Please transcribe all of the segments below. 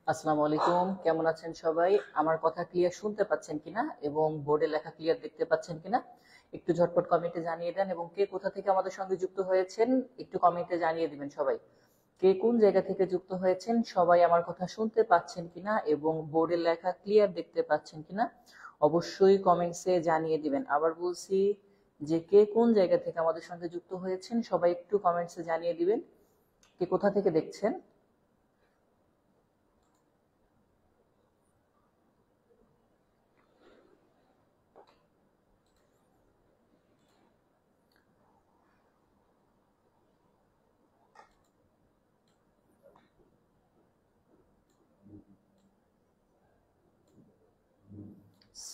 আসসালামু আলাইকুম, কেমন আছেন সবাই? আমার কথা ক্লিয়ার শুনতে পাচ্ছেন কিনা এবং বোর্ডে লেখা ক্লিয়ার দেখতে পাচ্ছেন কিনা একটু ঝটপট কমেন্টে জানিয়ে দেন। এবং কে কোথা থেকে আমাদের সঙ্গে যুক্ত হয়েছেন একটু কমেন্টে জানিয়ে দিবেন সবাই। কে কোন জায়গা থেকে যুক্ত হয়েছেন, সবাই আমার কথা শুনতে পাচ্ছেন কিনা এবং বোর্ডে লেখা ক্লিয়ার দেখতে পাচ্ছেন কিনা অবশ্যই কমেন্টসে জানিয়ে দিবেন। আবার বলছি যে কে কোন জায়গা থেকে আমাদের সঙ্গে যুক্ত হয়েছেন সবাই একটু কমেন্টসে জানিয়ে দিবেন কে কোথা থেকে দেখছেন।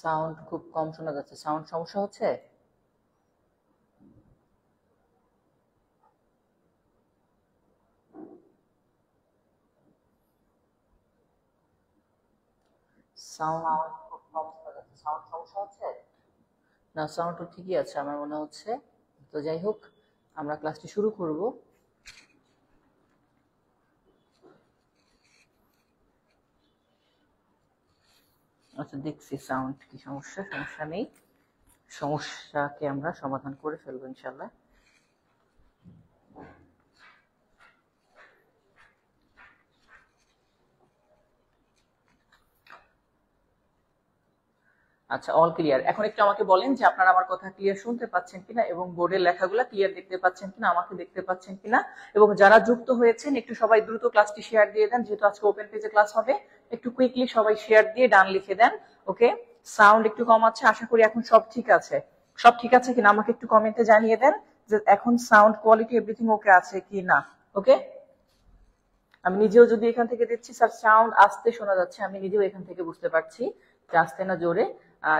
সাউন্ড খুব কম শোনা যাচ্ছে, সাউন্ড সমস্যা হচ্ছে। সাউন্ড খুব কম শোনা যাচ্ছে, সাউন্ড সমস্যা হচ্ছে। না, সাউন্ড তো ঠিকই আছে আমার মনে হচ্ছে। তো যাই হোক, আমরা ক্লাসটি শুরু করব। আচ্ছা, দেখছি সাউন্ড কি সমস্যা, সমস্যা নেই, সমস্যাকে আমরা সমাধান করে ফেলবো ইনশাল্লাহ। আচ্ছা, অল ক্লিয়ার। এখন একটু আমাকে বলেন যে আপনারা আমার কথা ক্লিয়ার শুনতে পাচ্ছেন কিনা এবং বোর্ডের লেখাগুলো ক্লিয়ার দেখতে পাচ্ছেন কিনা, আমাকে দেখতে পাচ্ছেন কিনা। এবং যারা যুক্ত হয়েছেন একটু সবাই দ্রুত ক্লাসটি শেয়ার দিয়ে দেন, যেহেতু আজকে ওপেন পেজে ক্লাস হবে। একটু কুইকলি সবাই শেয়ার দিয়ে ডান লিখে দেন। ওকে, সাউন্ড একটু কম আছে, আশা করি এখন সব ঠিক আছে। সব ঠিক আছে কিনা আমাকে একটু কমেন্টে জানিয়ে দেন যে এখন সাউন্ড কোয়ালিটি এভরিথিং ওকে আছে কি না। ওকে, আমি নিজেও যদি এখান থেকে দিচ্ছি স্যার সাউন্ড আস্তে শোনা যাচ্ছে, আমি নিজেও এখান থেকে বুঝতে পারছি যে আস্তে না জোরে।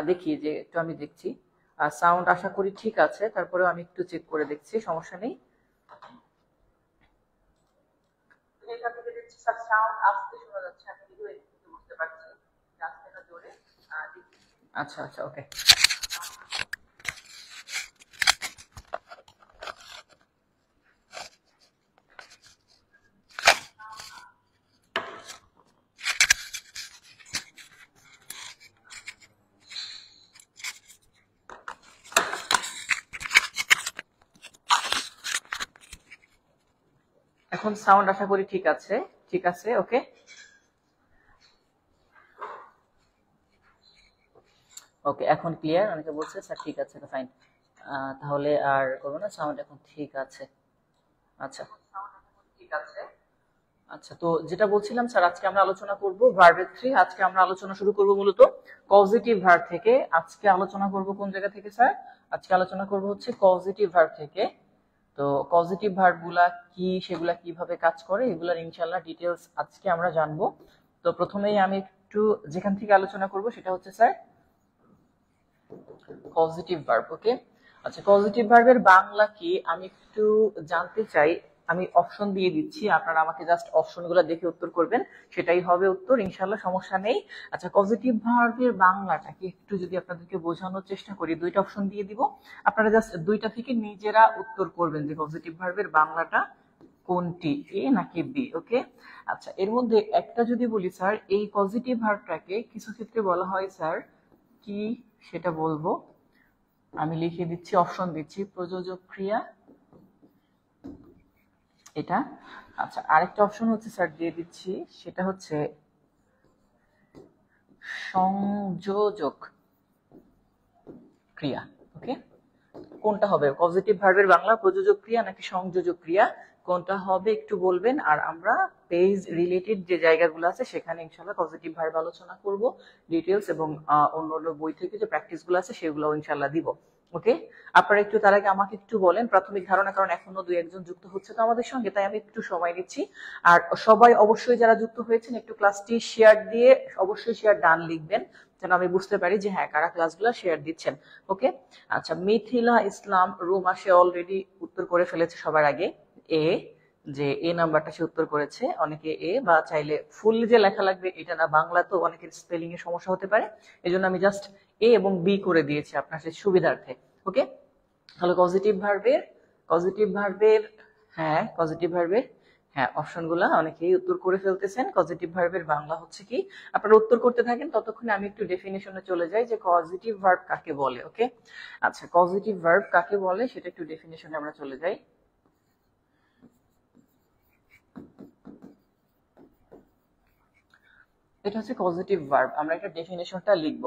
দেখি যে একটু আমি দেখছি সাউন্ড আশা করি ঠিক আছে, তারপরেও আমি একটু চেক করে দেখছি, সমস্যা নেই। এখান থেকে দিচ্ছি স্যার সাউন্ড আস্তে শোনা যাচ্ছে, আমি নিজেও এখান থেকে বুঝতে পারছি যে আস্তে না জোরে। আচ্ছা আচ্ছা, ওকে। এখন সাউন্ড আশা করি ঠিক আছে, ঠিক আছে, ওকে। ওকে, এখন ক্লিয়ার। অনেকে বলছে স্যার ঠিক আছে, ফাইন। তাহলে আর করবো না, সাউন্ড এখন ঠিক আছে। আচ্ছা, ঠিক আছে। আচ্ছা, তো যেটা বলছিলাম স্যার, আজকে আমরা আলোচনা করব ভার্বের থ্রি। আজকে আমরা আলোচনা শুরু করব মূলত পজিটিভ ভার্ব থেকে। আজকে আলোচনা করব কোন জায়গা থেকে স্যার? আজকে আলোচনা করব হচ্ছে পজিটিভ ভার্ব থেকে। তো পজিটিভ ভার্ব গুলা কি, সেগুলা কিভাবে কাজ করে, এগুলার ইনশাআল্লাহ ডিটেইলস আজকে আমরা জানবো। তো প্রথমেই আমি একটু যেখান থেকে আলোচনা করব সেটা হচ্ছে স্যার পজিটিভ ভার্ব। ওকে, আচ্ছা, পজিটিভ ভার্বের বাংলা কি আমি একটু জানতে চাই। আমি অপশন দিয়ে দিচ্ছি, আপনারা আমাকে জাস্ট অপশনগুলো দেখে উত্তর করবেন, সেটাই হবে উত্তর ইনশাআল্লাহ, সমস্যা নেই। আচ্ছা, পজিটিভ ভার্বের বাংলাটা কি একটু যদি আপনাদেরকে বোঝানোর চেষ্টা করি, দুইটা অপশন দিয়ে দিব, আপনারা জাস্ট দুইটা থেকে নিজেরা উত্তর করবেন যে পজিটিভ ভার্বের বাংলাটা কোনটি, এ নাকি বি। ওকে, আচ্ছা, এর মধ্যে একটা যদি বলি স্যার, এই পজিটিভ ভার্বটাকে কিছু ক্ষেত্রে বলা হয় স্যার কি, সেটা বলবো। আমি লিখে দিচ্ছি, অপশন দিচ্ছি, প্রযোজক ক্রিয়া, এটা। আচ্ছা, আরেকটা অপশন হচ্ছে স্যার দিয়ে দিচ্ছি, সেটা হচ্ছে সংযোজক ক্রিয়া। ওকে, কোনটা হবে পজিটিভ ভার্বের বাংলা, প্রযোজক ক্রিয়া নাকি সংযোজক ক্রিয়া, কোনটা হবে একটু বলবেন। আর আমরা পেজ রিলেটেড যে জায়গাগুলো আছে সেখানে ইনশাআল্লাহ পজিটিভ ভার্ব আলোচনা করব ডিটেইলস, এবং অন্য অন্য বই থেকে যে প্র্যাকটিস গুলো আছে সেগুলো ইনশাআল্লাহ দিব। ওকে, আপনারা একটু তার আগে আমাকে একটু বলেন প্রাথমিক ধারণা, কারণ এখনো দুই একজন যুক্ত হচ্ছে তো আমাদের সঙ্গে, তাই আমি একটু সময় নিচ্ছি। আর সবাই অবশ্যই যারা যুক্ত হয়েছেন একটু ক্লাসটি শেয়ার দিয়ে, অবশ্যই শেয়ার ডান লিখবেন যেন আমি বুঝতে পারি যে হ্যাঁ কারা ক্লাসগুলো শেয়ার দিচ্ছেন। ওকে, আচ্ছা, মিথিলা ইসলাম রুমা, সে অলরেডি উত্তর করে ফেলেছে সবার আগে, এ, যে এ নাম্বারটা সে উত্তর করেছে। অনেকে এ, বা চাইলে ফুল যে লেখা লাগবে এটা না, বাংলা তো অনেকের স্পেলিং এর সমস্যা হতে পারে, এই জন্য আমি জাস্ট এ এবং বি করে দিয়েছি আপনার সেই সুবিধার্থে। ওকে, তাহলে পজিটিভ ভার্বের, পজিটিভ ভার্বের, হ্যাঁ পজিটিভ ভার্বের, হ্যাঁ, অপশনগুলো অনেকেই উত্তর করে ফেলতেছেন। পজিটিভ ভার্বের বাংলা হচ্ছে কি, আপনারা উত্তর করতে থাকেন, ততক্ষণে আমি একটু ডেফিনিশনে চলে যাই যে পজিটিভ ভার্ব কাকে বলে। ওকে, আচ্ছা, পজিটিভ ভার্ব কাকে বলে সেটা একটু ডেফিনিশনে আমরা চলে যাই। এটা হচ্ছে পজিটিভ ভার্ব, আমরা একটা ডেফিনেশনটা লিখব।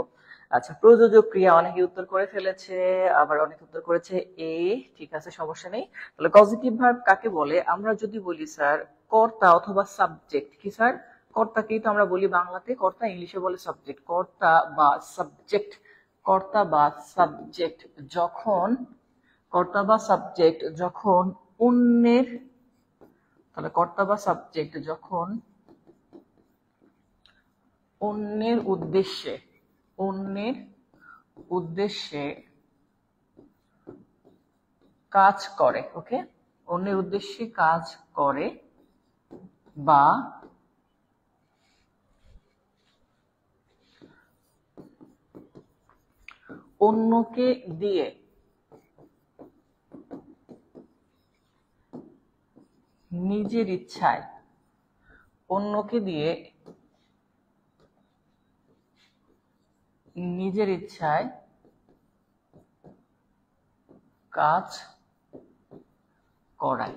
আচ্ছা, প্রযোজক ক্রিয়া অনেকে উত্তর করে ফেলেছে, আবার অনেকে উত্তর করেছে এ, ঠিক আছে, সমস্যা নেই। তাহলে পজিটিভ ভার্ব কাকে বলে, আমরা যদি বলি স্যার কর্তা অথবা সাবজেক্ট, কি স্যার, কর্তাকেই তো আমরা বলি বাংলাতে কর্তা, ইংলিশে বলে সাবজেক্ট, কর্তা বা সাবজেক্ট, কর্তা বা সাবজেক্ট যখন, কর্তা বা সাবজেক্ট যখন অন্যের, তাহলে কর্তা বা সাবজেক্ট যখন অন্যের উদ্দেশ্যে, অন্যের উদ্দেশ্যে কাজ করে, ওকে, অন্যের উদ্দেশ্যে কাজ করে বা অন্যকে দিয়ে নিজের ইচ্ছায়, অন্যকে দিয়ে নিজের ইচ্ছায় কাজ করায়,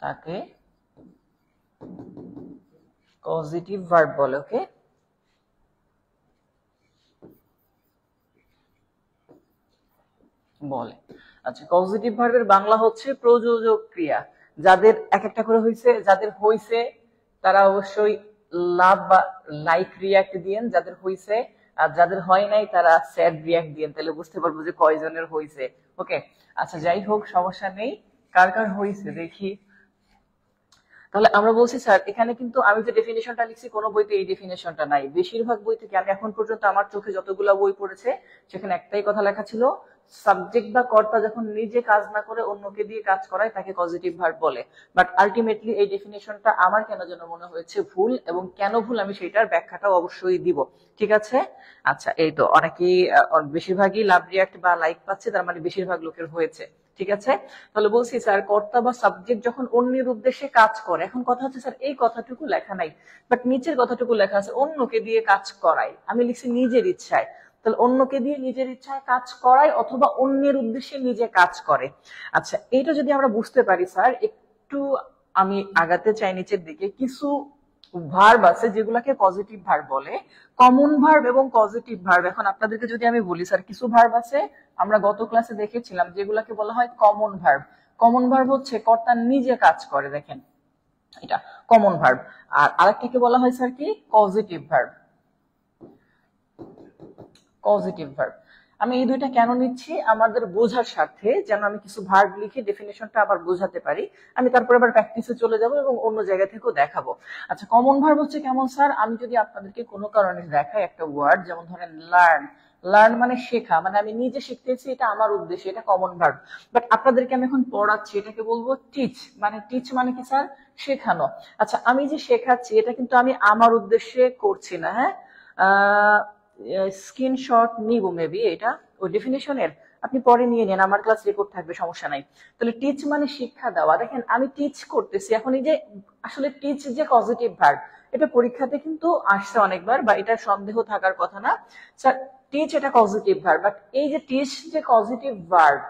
তাকে পজিটিভ ভার্ব বলে। ওকে, বলে। আচ্ছা, পজিটিভ ভার্বের বাংলা হচ্ছে প্রযোজক ক্রিয়া। যাদের এক একটা করে হয়েছে, যাদের হইছে তারা অবশ্যই লাভ বা লাইক রিয়াক্ট দিয়েন, যাদের হইছে, আর যাদের হয় নাই তারা স্যাড রিয়াক্ট দিয়েন, তাহলে বুঝতে পারবো যে কয়জনের হইছে। ওকে, আচ্ছা, যাই হোক, সমস্যা নেই। কার কার হইছে দেখি। তাহলে আমরা বলছি স্যার, এখানে কিন্তু আমি যে ডেফিনেশনটা লিখছি কোনো বইতে এই ডেফিনেশনটা নাই। বেশিরভাগ বই থেকে আমি এখন পর্যন্ত আমার চোখে যতগুলা বই পড়েছে সেখানে একটাই কথা লেখা ছিল, সাবজেক্ট বা কর্তা যখন নিজে কাজ না করে অন্যকে দিয়ে কাজ করায় তাকে পজিটিভ ভার্ব বলে। বাট আলটিমেটলি এই ডেফিনেশনটা আমার কেন যেন মনে হয়েছে ভুল, এবং কেন ভুল আমি সেটার ব্যাখ্যাটাও অবশ্যই দিব। ঠিক আছে, আচ্ছা, এই তো অনেকেই বেশিরভাগই লাভ রিয়াক্ট বা লাইক পাচ্ছে, তার মানে বেশিরভাগ লোকের হয়েছে। ঠিক আছে, তাহলে বলছি স্যার কর্তা বা সাবজেক্ট যখন অন্যের উদ্দেশ্যে কাজ করে, এখন কথা হচ্ছে স্যার এই কথাটুকু লেখা নাই, বাট নিচের কথাটুকু লেখা আছে অন্যকে দিয়ে কাজ করায়, আমি লিখছি নিজের ইচ্ছায়। তাহলে অন্যকে দিয়ে নিজের ইচ্ছায় কাজ করায় অথবা অন্যের উদ্দেশ্যে নিজে কাজ করে। আচ্ছা, এটা যদি আমরা বুঝতে পারি স্যার, একটু আমি আগাতে চাই নিচের দিকে। কিছু ভার্ব আছে যেগুলাকে পজিটিভ ভার্ব বলে, কমন ভার্ব এবং পজিটিভ ভার্ব। এখন আপনাদেরকে যদি আমি বলি স্যার, কিছু ভার্ব আছে আমরা গত ক্লাসে দেখেছিলাম যেগুলাকে বলা হয় কমন ভার্ব। কমন ভার্ব হচ্ছে কর্তা নিজে কাজ করে, দেখেন এটা কমন ভার্ব। আর আরেকটাকে বলা হয় স্যার কি, পজিটিভ ভার্ব। পজিটিভ ভার্ব, আমি এই দুইটা কেন নিচ্ছি, আমাদের বোঝার স্বার্থে, যেন আমি কিছু ভার্ব লিখে ডেফিনেশনটা আবার বোঝাতে পারি। আমি তারপর আবার প্র্যাকটিসে চলে যাব এবং অন্য জায়গা থেকেও দেখাবো। আচ্ছা, কমন ভার্ব হচ্ছে কেমন স্যার, আমি যদি আপনাদেরকে কোনো কারণে দেখাই একটা ওয়ার্ড, যেমন ধরেন লার্ন, লার্ন মানে শেখা, মানে আমি নিজে শিখতেছি, এটা আমার উদ্দেশ্য, এটা কমন ভার্ব। বাট আপনাদেরকে আমি এখন পড়াচ্ছি, এটাকে বলবো টিচ, মানে টিচ মানে কি স্যার, শেখানো। আচ্ছা, আমি যে শেখাচ্ছি এটা কিন্তু আমি আমার উদ্দেশ্যে করছি না, হ্যাঁ, স্ক্রিনশট নিব মেবি, এটা ওই ডেফিনেশনের, আপনি পরে নিয়ে নেন, আমার ক্লাস রেকর্ড থাকবে, সমস্যা নাই। তাহলে টিচ মানে শিক্ষা দেওয়া, দেখেন আমি টিচ করতেছি। এখন এই যে আসলে টিচ যে পজিটিভ ভার্ব, এটা পরীক্ষাতে কিন্তু আসছে অনেকবার, বা এটা সন্দেহ থাকার কথা না স্যার, টিচ এটা পজিটিভ ভার্ব, বাট এই যে টিচ যে পজিটিভ ভার্ব,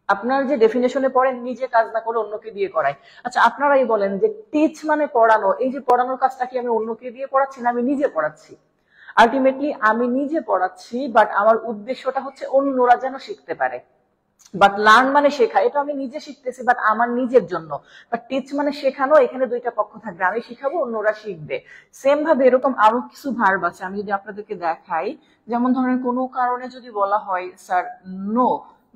আপনার যে ডেফিনেশনে পড়েন নিজে কাজ না করে অন্যকে দিয়ে করায়। আচ্ছা, আপনারাই বলেন যে টিচ মানে পড়ানো, এই যে পড়ানোর কাজটা কি আমি অন্যকে দিয়ে পড়াচ্ছি না আমি নিজে পড়াচ্ছি? আলটিমেটলি আমি নিজে পড়াচ্ছি, বাট আমার উদ্দেশ্যটা হচ্ছে অন্যরা যেন শিখতে পারে। বাট লার্ন মানে শেখা, এটা আমি নিজে শিখতেছি বাট আমার নিজের জন্য। বাট টিচ মানে শেখানো, এখানে দুইটা পক্ষ থাকবে, আমি শিখাবো অন্যরা শিখবে। সেম ভাবে এরকম আরো কিছু ভার্ব আছে, আমি যদি আপনাদেরকে দেখাই, যেমন ধরেন কোনো কারণে যদি বলা হয় স্যার নো,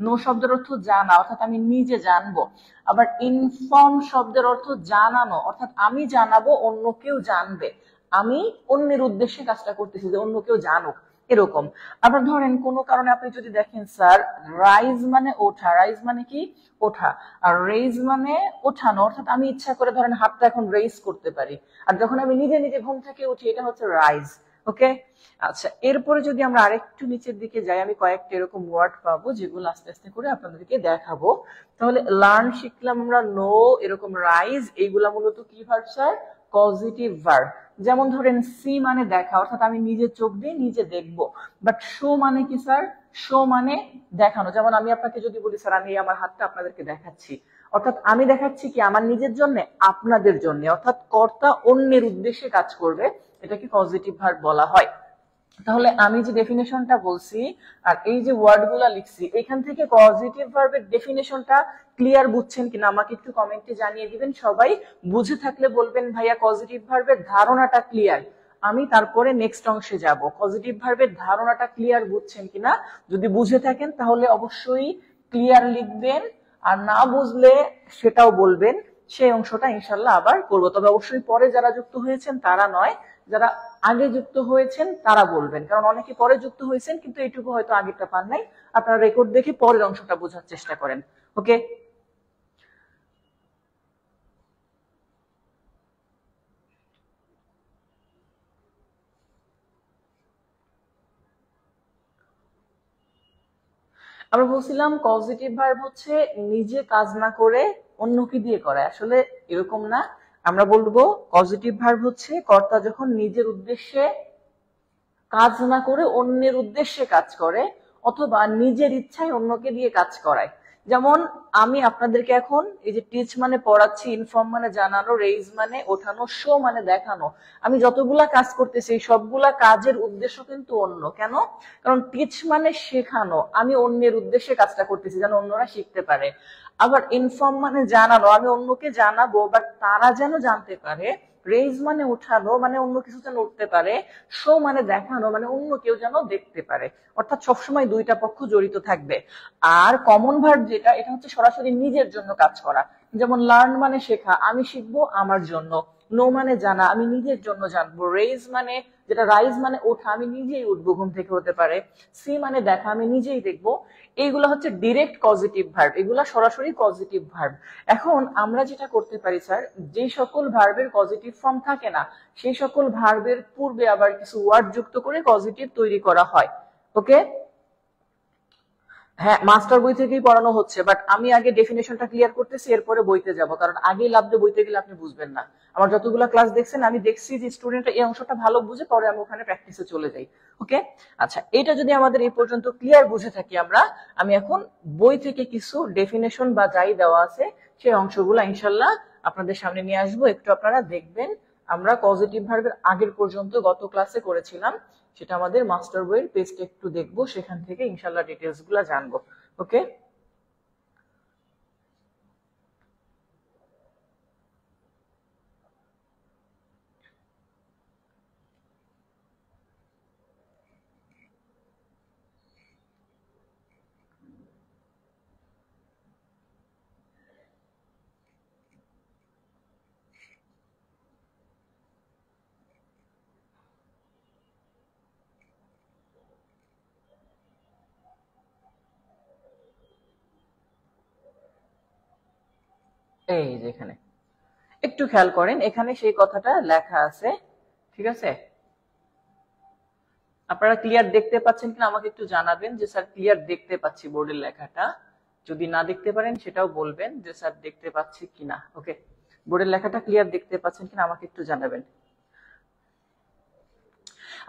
নো শব্দের অর্থ জানা, অর্থাৎ আমি নিজে জানবো। আবার ইনফর্ম শব্দের অর্থ জানানো, অর্থাৎ আমি জানাবো অন্য কেউ জানবে, আমি অন্যের উদ্দেশ্যে কাজটা করতেছি যে অন্য কেউ জানুক, এরকম। আবার ধরেন কোনো কারণে আপনি যদি দেখেন স্যার, রাইজ মানে ওঠা, রাইজ মানে কি, ওঠা, আর রেইজ মানে ওঠানো, অর্থাৎ আমি ইচ্ছা করে ধরেন হাতটা এখন রেইজ করতে পারি, আর যখন আমি নিজে নিজে ঘুম থেকে উঠি এটা হচ্ছে রাইজ। ওকে। আচ্ছা, এরপরে যদি আমরা আরেকটু নিচের দিকে যাই, আমি কয়েকটা এরকম ওয়ার্ড পাবো যেগুলো আস্তে আস্তে করে আপনাদেরকে দেখাবো। তাহলে লার্ন শিখলাম আমরা, নো, এরকম রাইজ, এইগুলা মূলত কি ভার্ব স্যার? Positive verb. যেমন ধরেন সি মানে দেখা, অর্থাৎ আমি নিজে চোখ দিয়ে নিজে দেখবো। বাট শো মানে কি স্যার? শো মানে দেখানো। যেমন আমি আপনাকে যদি বলি স্যার আমি আমার হাতটা আপনাদেরকে দেখাচ্ছি, অর্থাৎ আমি দেখাচ্ছি কি আমার নিজের জন্য, আপনাদের জন্য, অর্থাৎ কর্তা অন্যের উদ্দেশ্যে কাজ করবে, এটাকে পজিটিভ ভার্ব বলা হয়। তাহলে আমি যে ডেফিনেশনটা বলছি আর এই যে ওয়ার্ডগুলো লিখছি, এখান থেকে পজিটিভ ভার্বের ডেফিনেশনটা ক্লিয়ার বুঝছেন কিনা আমাকে একটু কমেন্টে জানিয়ে দিবেন। সবাই বুঝে থাকলে বলবেন ভাইয়া পজিটিভ ভার্বের ধারণাটা ক্লিয়ার। আমি তারপরে নেক্সট অংশে যাব। পজিটিভ ভার্বের ধারণাটা ক্লিয়ার বুঝছেন কিনা, যদি বুঝে থাকেন তাহলে অবশ্যই ক্লিয়ার লিখবেন, আর না বুঝলে সেটাও বলবেন। সেই অংশটা ইনশাল্লাহ আবার করবো, তবে অবশ্যই পরে যারা যুক্ত হয়েছেন তারা নয়, যারা আগে যুক্ত হয়েছেন তারা বলবেন, কারণ অনেকে পরে যুক্ত হয়েছেন কিন্তু এইটুকু হয়তো আগেরটা পান নাই। আপনারা রেকর্ড দেখে পরের অংশটা বোঝার চেষ্টা করেন। ওকে। আমরা বলছিলাম পজিটিভ ভার্ব হচ্ছে নিজে কাজ না করে অন্যকে দিয়ে করা, আসলে এরকম না। আমরা বলবো পজিটিভ ভার্ব হচ্ছে কর্তা যখন নিজের উদ্দেশ্যে কাজ না করে অন্যের উদ্দেশ্যে কাজ করে, অথবা নিজের ইচ্ছায় অন্যকে দিয়ে কাজ করায়। যেমন আমি আপনাদেরকে এখন এই যে টিচ মানে পড়াচ্ছি, ইনফর্ম মানে জানানো, রেইজ মানে ওঠানো, শো মানে দেখানো, আমি যতগুলা কাজ করতেছি এই সবগুলা কাজের উদ্দেশ্য কিন্তু অন্য। কেন? কারণ টিচ মানে শেখানো, আমি অন্যের উদ্দেশ্যে কাজটা করতেছি যেন অন্যরা শিখতে পারে। আবার ইনফর্ম মানে জানানো, আমি অন্যকে জানাবো বাট তারা যেন জানতে পারে। রেইজ মানে উঠানো, মানে অন্য কিছু যেন উঠতে পারে। শো মানে দেখানো, মানে অন্য কেউ যেন দেখতে পারে। অর্থাৎ সবসময় দুইটা পক্ষ জড়িত থাকবে। আর কমন ভার্ব যেটা, এটা হচ্ছে সরাসরি নিজের জন্য কাজ করা। যেমন লার্ন মানে শেখা, আমি শিখবো আমার জন্য। নো মানে জানা, আমি নিজের জন্য জানবো। রেইজ মানে যেটা, রাইজ মানে ওঠা, আমি নিজেই উঠবো, ঘুম থেকে হতে পারে। সি মানে দেখা, আমি নিজেই দেখবো। এইগুলা হচ্ছে ডিরেক্ট পজিটিভ ভার্ব, এগুলা সরাসরি পজিটিভ ভার্ব। এখন আমরা যেটা করতে পারি স্যার, যে সকল ভার্বের পজিটিভ ফর্ম থাকে না, সেই সকল ভার্বের পূর্বে আবার কিছু ওয়ার্ড যুক্ত করে পজিটিভ তৈরি করা হয়। ওকে। হ্যাঁ, মাস্টার বই থেকেই পড়ানো হচ্ছে, বাট আমি আগে ডেফিনেশনটা ক্লিয়ার করতেছি, এরপরে বইতে যাব, কারণ আগেই লাভ দিয়ে বইতে গেলে আপনি বুঝবেন না। আমার যতগুলো ক্লাস দেখছেন আমি দেখছি যে স্টুডেন্টরা এই অংশটা ভালো বুঝে, পরে আমি ওখানে প্র্যাকটিসে চলে যাই। ওকে। আচ্ছা, এটা যদি আমাদের এই পর্যন্ত ক্লিয়ার বুঝে থাকি আমরা, আমি এখন বই থেকে কিছু ডেফিনেশন বা যাই দেওয়া আছে সেই অংশগুলো ইনশাল্লাহ আপনাদের সামনে নিয়ে আসবো, একটু আপনারা দেখবেন। আমরা পজিটিভ ভার্বের আগের পর্যন্ত গত ক্লাসে করেছিলাম, সেটা আমাদের মাস্টার বইয়ের পেজটা একটু দেখবো, সেখান থেকে ইনশাল্লাহ ডিটেলস গুলা জানবো। ওকে। এই যে এখানে একটু খেয়াল করেন, এখানে সেই কথাটা লেখা আছে। ঠিক আছে, আপনারা ক্লিয়ার দেখতে পাচ্ছেন কিনা আমাকে একটু জানাবেন যে স্যার ক্লিয়ার দেখতে পাচ্ছি বোর্ডের লেখাটা। যদি না দেখতে পারেন সেটাও বলবেন যে স্যার দেখতে পাচ্ছি কিনা। ওকে, বোর্ডের লেখাটা ক্লিয়ার দেখতে পাচ্ছেন কিনা আমাকে একটু জানাবেন।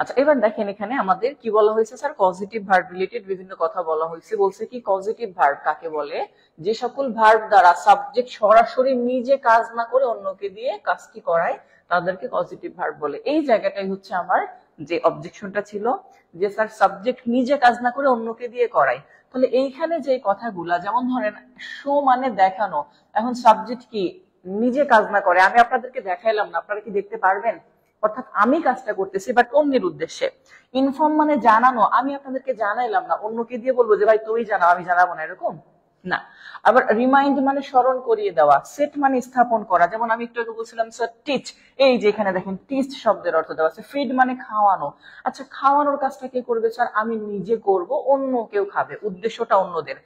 আচ্ছা, এবার দেখেন এখানে আমাদের কি বলা হয়েছে স্যার, পজিটিভ ভার্ব রিলেটেড বিভিন্ন কথা বলা হয়েছে। বলছে কি পজিটিভ ভার্ব কাকে বলে? যে সকল ভার্ব দ্বারা সাবজেক্ট সরাসরি নিজে কাজ না করে অন্যকে দিয়ে কাজটি করায় তাদেরকে পজিটিভ ভার্ব বলে। এই জায়গাটাই হচ্ছে আমার যে অবজেকশনটা ছিল, যে স্যার সাবজেক্ট নিজে কাজ না করে অন্যকে দিয়ে করায়। তাহলে এইখানে যে কথাগুলা, যেমন ধরেন শো মানে দেখানো, এখন সাবজেক্ট কি নিজে কাজ না করে, আমি আপনাদেরকে দেখাইলাম না, আপনারা কি দেখতে পারবেন? অর্থাৎ আমি কাজটা করতেছি বাট অন্যের উদ্দেশ্যে। ইনফর্ম মানে জানানো, আমি আপনাদেরকে জানাইলাম না, অন্যকে দিয়ে বলবো যে ভাই তুই জানাও, আমি জানাবো না, এরকম না। আবার রিমাইন্ড মানে স্মরণ করিয়ে দেওয়া, সেট মানে স্থাপন করা, যেমন আমি একটু আগে বলছিলাম স্যার টিচ, এই যে এখানে দেখেন টিচ শব্দের অর্থ দেওয়া আছে। ফিড মানে খাওয়ানো, আচ্ছা খাওয়ানোর কাজটা কে করবে স্যার? আমি নিজে করব, অন্য কেউ খাবে, উদ্দেশ্যটা অন্যদের।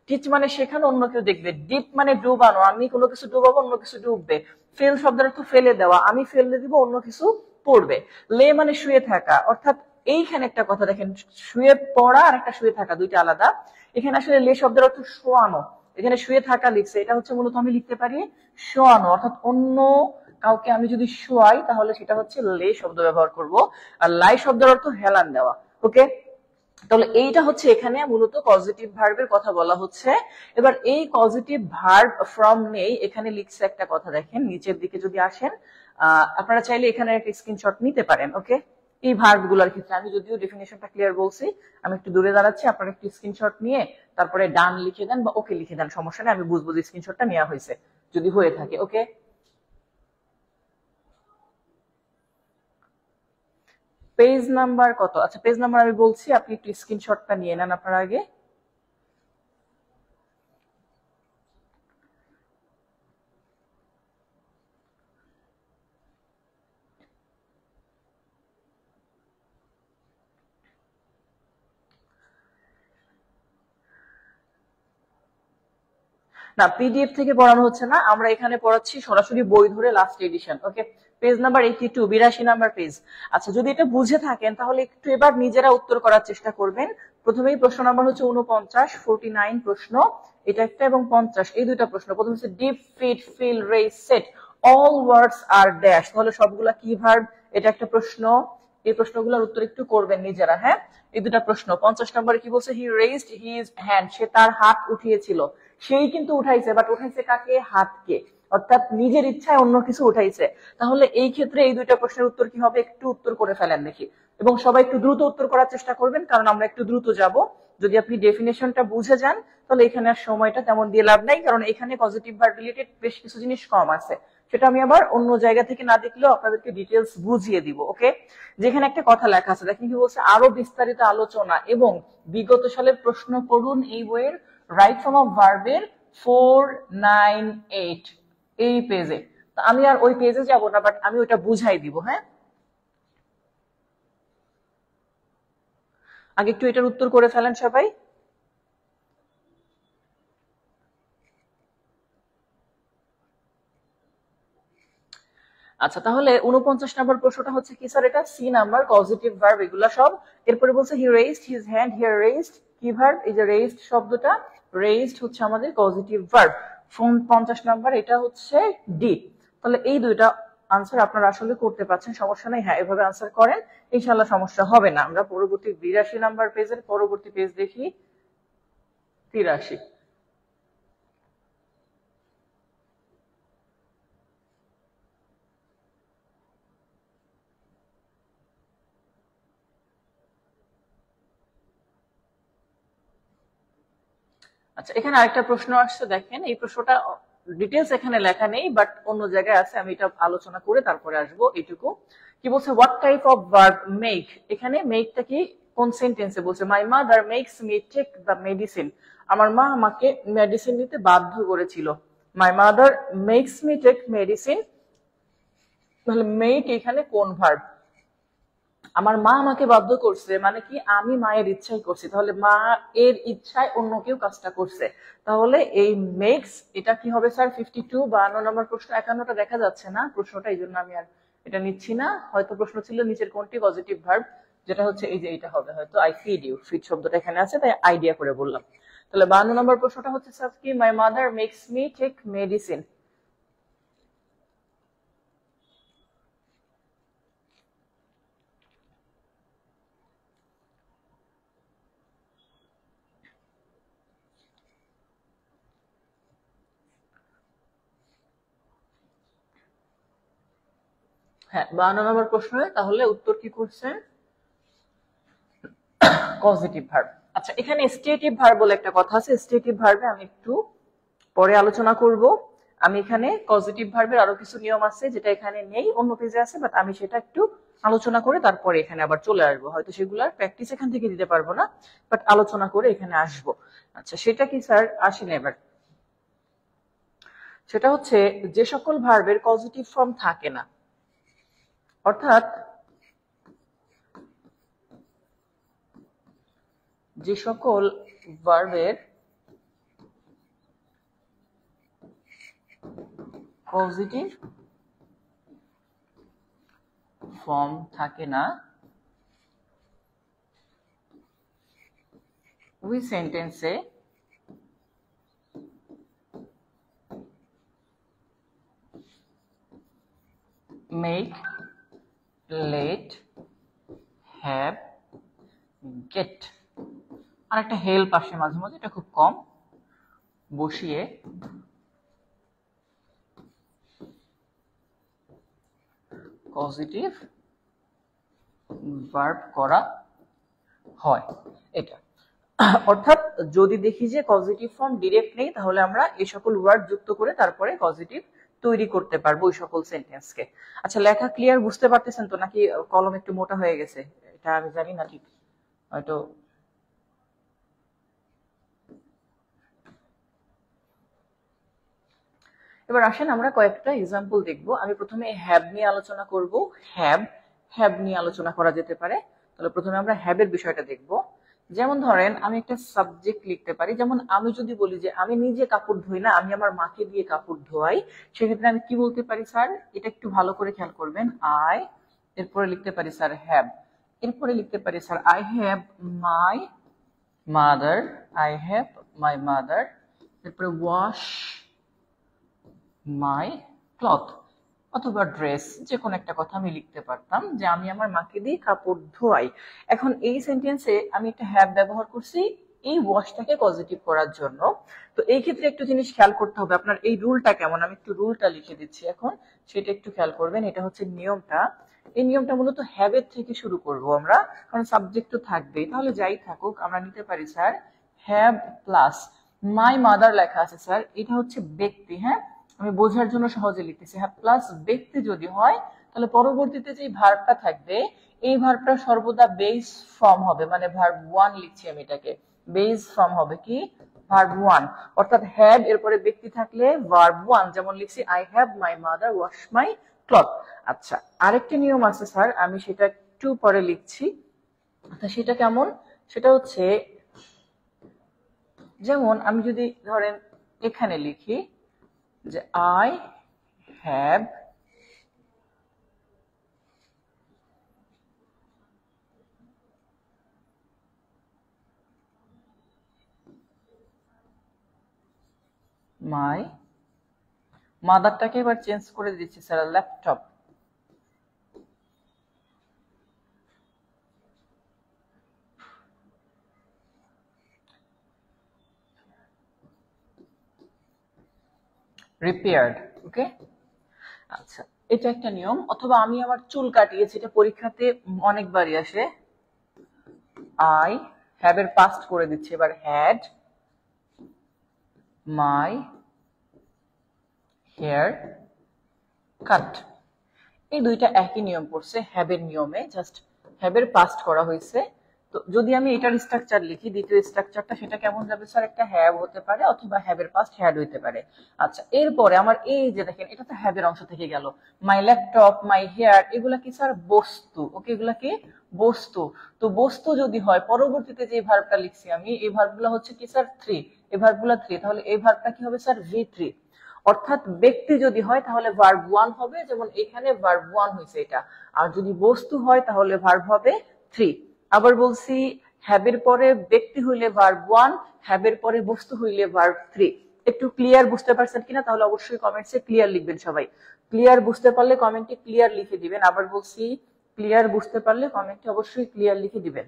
টিচ মানে শেখানো, অন্য কেউ দেখবে। ডিপ মানে ডুবানো, আমি কোনো কিছু ডুবাবো, অন্য কিছু ডুববে। ফেল শব্দের অর্থ ফেলে দেওয়া, আমি ফেলে দিব, অন্য কিছু পড়বে। লে মানে শুয়ে থাকা, অর্থাৎ এইখানে একটা কথা দেখেন, শুয়ে পড়া আর একটা শুয়ে থাকা দুইটা আলাদা। এখানে আসলে লে শব্দের অর্থ শোয়ানো, এখানে শুয়ে থাকা লিখছে, এটা হচ্ছে মূলত আমি লিখতে পারি শোয়ানো, অর্থাৎ অন্য কাউকে আমি যদি শোয়াই তাহলে সেটা হচ্ছে লে শব্দ ব্যবহার করব। আর লাই শব্দের অর্থ হেলান দেওয়া। ওকে, তাহলে এইটা হচ্ছে এখানে মূলত পজিটিভ ভার্বের কথা বলা হচ্ছে। এবার এই পজিটিভ ভার্ব ফ্রম নেই, এখানে লিখছে একটা কথা দেখেন, নিচের দিকে যদি আসেন আপনারা চাইলে এখানে একটা স্ক্রিনশট নিতে পারেন। ওকে, এই ভার্ব গুলোর ক্ষেত্রে আমি যদিও ডেফিনেশনটা ক্লিয়ার বলছি, আমি একটু দূরে দাঁড়াচ্ছি, আপনারা একটু স্ক্রিনশট নিয়ে তারপরে ডান লিখে দেন বা ওকে লিখে দেন, সমস্যা নেই, আমি বুঝবো যে স্ক্রিনশটটা নেওয়া হয়েছে যদি হয়ে থাকে। ওকে, পেজ নাম্বার কত? আচ্ছা, পেজ নাম্বার আমি বলছি, আপনি একটু স্ক্রিনশটটা নিয়ে নেন আপনার আগে। না, পিডিএফ থেকে পড়ানো হচ্ছে না, আমরা এখানে পড়াচ্ছি সরাসরি বই ধরে লাস্ট এডিশন। ওকে, পেজ নাম্বার 82, 82 নাম্বার পেজ। আচ্ছা, যদি এটা বুঝে থাকেন তাহলে একটু এবার নিজেরা উত্তর করার চেষ্টা করবেন। প্রথমেই প্রশ্ন নাম্বার হচ্ছে 49, 49 প্রশ্ন, এটা একটা, এবং 50 এই দুইটা প্রশ্ন। প্রথম হচ্ছে deep, fit, fill, race, set, all words আর ড্যাশ, তাহলে সবগুলা কি ভার্ব? এটা একটা প্রশ্ন, এই প্রশ্নগুলোর উত্তর একটু করবেন নিজেরা। হ্যাঁ, এই দুটা প্রশ্ন। 50 নম্বরে কি বলছে? হি রেজড হিজ হ্যান্ড, সে তার হাত উঠিয়েছিল। সেই কিন্তু উঠাইছে, বাট উঠাইছে কাকে? হাতকে, অর্থাৎ নিজের ইচ্ছায় অন্য কিছু উঠাইছে। তাহলে এই ক্ষেত্রে এই দুইটা প্রশ্নের উত্তর কি হবে? একটু উত্তর করে ফেলেন দেখি, এবং সবাই একটু দ্রুত উত্তর করার চেষ্টা করবেন, কারণ আমরা একটু দ্রুত যাব। যদি আপনি ডেফিনেশনটা বুঝে যান তাহলে এখানে আর সময়টা তেমন দিয়ে লাভ নাই, কারণ এখানে পজিটিভ ভার্ব রিলেটেড বেশ কিছু জিনিস কম আছে, সেটা আমি আবার অন্য জায়গা থেকে না দেখলেও আপনাদেরকে ডিটেলস বুঝিয়ে দিব। ওকে, যেখানে একটা কথা লেখা আছে দেখেন কি বলছে, আরো বিস্তারিত আলোচনা এবং বিগত সালের প্রশ্ন পড়ুন এই বইয়ের রাইট ফর্ম অফ ভার্বের 498 এই পেজে। আমি আর ওই পেজে যাব না, বাট আমি ওটা বুঝাই দিব। হ্যাঁ, আগে একটু এটার উত্তর করে ফেলেন সবাই। আচ্ছা, তাহলে 49 নম্বর প্রশ্নটা হচ্ছে কি স্যার? এটা সি নাম্বার, পজিটিভ ভার্ব এগুলা সব। এরপরে বলছে he raised his hand, here raised কি ভার্ব? এই যে রেজড শব্দটা, রেজড হচ্ছে আমাদের পজিটিভ ভার্ব। 50 নাম্বার এটা হচ্ছে ডি। তাহলে এই দুইটা আনসার আপনারা আসলে করতে পারছেন, সমস্যা নেই। হ্যাঁ, এভাবে আনসার করেন, ইনশাল্লাহ সমস্যা হবে না। আমরা পরবর্তী 82 নাম্বার পেজের পরবর্তী পেজ দেখি, 83। আচ্ছা, এখানে আরেকটা প্রশ্ন আসছে দেখেন, এই প্রশ্নটা ডিটেলস এখানে লেখা নেই, বাট অন্য জায়গায় আছে, আমি এটা আলোচনা করে তারপরে আসবো এইটুকু। কি বলছে? What type of verb make, এখানে মেকটা কি কোন সেন্টেন্সে বলছে? My mother makes me take the medicine, আমার মা আমাকে মেডিসিন নিতে বাধ্য করেছিল। My mother makes me take medicine, তাহলে মেক এখানে কোন ভার্ব? আমার মা আমাকে বাধ্য করছে মানে কি? আমি মায়ের ইচ্ছাই করছি, তাহলে মা এর ইচ্ছায় অন্য কেউ কাজটা করছে। তাহলে এই মেক্স এটা কি হবে স্যার? 52, 52 নম্বর প্রশ্ন। 51টা দেখা যাচ্ছে না প্রশ্নটা, এই জন্য আমি আর এটা নিচ্ছি না। হয়তো প্রশ্ন ছিল নিচের কোনটি পজিটিভ ভার্ব, যেটা হচ্ছে এই যে এটা হবে হয়তো। আই ফিড ইউ, ফিড শব্দটা এখানে আছে তাই আইডিয়া করে বললাম। তাহলে 52 নম্বর প্রশ্নটা হচ্ছে স্যার কি? My mother makes me take medicine. হ্যাঁ, 52 নম্বর প্রশ্নে তাহলে উত্তর কি করছেন? Positive verb. আচ্ছা, এখানে স্টেটিভ ভার্ব বলে একটা কথা আছে, স্টেটিভ ভার্বে আমি একটু পরে আলোচনা করব। আমি এখানে পজিটিভ ভার্বের আরো কিছু নিয়ম আছে যেটা এখানে নেই, অন্য পেজে আছে, বাট আমি সেটা একটু আলোচনা করে তারপরে এখানে আবার চলে আসবো। হয়তো সেগুলার প্র্যাকটিস এখান থেকে দিতে পারবো না, বাট আলোচনা করে এখানে আসবো। আচ্ছা, সেটা কি স্যার? আসেন এবার। সেটা হচ্ছে যে সকল ভার্বের পজিটিভ ফর্ম থাকে না, অর্থাৎ যে সকল ভার্বের পজিটিভ ফর্ম থাকে না, ওই সেন্টেন্সে মেক, লেট, হ্যাভ, গেট আর একটা হেল্প আসে মাঝে মাঝে, এটা খুব কম, বসিয়ে পজিটিভ ভার্ব করা হয়। এটা অর্থাৎ যদি দেখি যে কজিটিভ ফর্ম ডিরেক্ট নেই, তাহলে আমরা এই সকল ওয়ার্ড যুক্ত করে তারপরে কজিটিভ তৈরি করতে পারবো ওই সকল সেন্টেন্সকে। আচ্ছা, লেখা ক্লিয়ার বুঝতে পারতেছেন তো, নাকি কলম একটু মোটা হয়ে গেছে? এটা আমি জানি না ঠিক, হয়তো। এবার আসেন আমরা কয়েকটা এক্সাম্পল দেখব। আমি প্রথমে হ্যাভ নিয়ে আলোচনা করব। হ্যাভ হ্যাভ নিয়ে আলোচনা করা যেতে পারে। তাহলে প্রথমে আমরা হ্যাভের বিষয়টা দেখব। যেমন ধরেন আমি একটা সাবজেক্ট লিখতে পারি, যেমন আমি যদি বলি যে আমি নিজে কাপড় ধুই না, আমি আমার মাকে দিয়ে কাপড় ধোয়াই, সেক্ষেত্রে আমি কি বলতে পারি স্যার? এটা একটু ভালো করে খেয়াল করবেন। আই, এরপরে লিখতে পারি স্যার হ্যাভ, এরপরে লিখতে পারি sir I have my mother, I have my mother, এরপরে ওয়াশ মাই ক্লথ অথবা ড্রেস, যে কোনো একটা কথা আমি লিখতে পারতাম যে আমি আমার মাকে দিয়ে কাপড় ধোয়াই। এখন এই সেন্টেন্সে আমি একটা হ্যাভ ব্যবহার করছি এই ওয়াশটাকে পজিটিভ করার জন্য। তো এই ক্ষেত্রে একটু জিনিস খেয়াল করতে হবে, আপনার এই রুলটা কেমন, আমি একটু রুলটা লিখে দিচ্ছি এখন, সেটা একটু খেয়াল করবেন। এটা হচ্ছে নিয়মটা। এই নিয়মটা মূলত হ্যাভের থেকে শুরু করব আমরা, কারণ সাবজেক্ট তো থাকবেই। তাহলে যাই থাকুক, আমরা নিতে পারি sir have plus my mother লেখা আছে স্যার, এটা হচ্ছে ব্যক্তি, হ্যাঁ আমি বোঝার জন্য সহজে লিখতেছি। হ্যাঁ প্লাস ব্যক্তি যদি হয়, তাহলে পরবর্তীতে যে ভার্বটা থাকবে এই ভার্বটা সর্বদা বেস ফর্ম হবে, মানে ভার্ব ওয়ান লিখছি আমি এটাকে, বেস ফর্ম হবে কি ভার্ব ওয়ান। অর্থাৎ হ্যাভ এরপরে ব্যক্তি থাকলে ভার্ব ওয়ান, যেমন লিখছি I have my mother wash my cloth. আচ্ছা, আরেকটা নিয়ম আছে স্যার, আমি সেটা একটু পরে লিখছি। আচ্ছা সেটা কেমন? সেটা হচ্ছে যেমন আমি যদি ধরেন এখানে লিখি যে আই হ্যাভ মাই মাদারটাকে এবার চেঞ্জ করে দিচ্ছি স্যার ল্যাপটপ, রিপেয়ার্ড। ওকে, আচ্ছা এটা একটা নিয়ম। অথবা আমি আমার চুল কাটিয়েছি, এটা পরীক্ষাতে অনেকবারই আসে, আই হ্যাভ এর পাস্ট করে দিচ্ছি এবার হ্যাড মাই হেয়ার কাট। এই দুইটা একই নিয়ম পড়ছে হ্যাভ এর নিয়মে, জাস্ট হ্যাভ এর পাস্ট করা হয়েছে। তো যদি আমি এটার স্ট্রাকচার লিখি, দ্বিতীয় স্ট্রাকচারটা, সেটা কেমন যাবে স্যার? একটা হ্যাভ হতে পারে অথবা হ্যাভ এর পাস্ট হ্যাড হইতে পারে। আচ্ছা এরপরে আমার এই যে দেখেন, এটা তো হ্যাভ এর অংশ থেকে গেল। মাই ল্যাপটপ, মাই হেয়ার, এগুলা কি স্যার? বস্তু। ওকে, এগুলা কি? বস্তু। তো বস্তু যদি হয়, পরবর্তীতে যে ভার্বটা লিখছি আমি, এই ভার্বগুলো হচ্ছে কি স্যার? থ্রি। এই ভার্বগুলো থ্রি, তাহলে এই ভার্বটা কি হবে স্যার? ভি3। অর্থাৎ ব্যক্তি যদি হয় তাহলে ভার্ব ওয়ান হবে, যেমন এখানে ভার্ব ওয়ান হয়েছে এটা। আর যদি বস্তু হয় তাহলে ভার্ব হবে থ্রি। আবার বলছি, হ্যাবের পরে ব্যক্তি হইলে ভার্ব ওয়ান, হ্যাবের পরে বস্তু হইলে ভার্ব থ্রি। একটু ক্লিয়ার বুঝতে পারছেন কিনা? তাহলে অবশ্যই কমেন্টসে ক্লিয়ার লিখবেন সবাই। ক্লিয়ার বুঝতে পারলে কমেন্টে ক্লিয়ার লিখে দিবেন। আবার বলছি, ক্লিয়ার বুঝতে পারলে কমেন্টে অবশ্যই ক্লিয়ার লিখে দিবেন।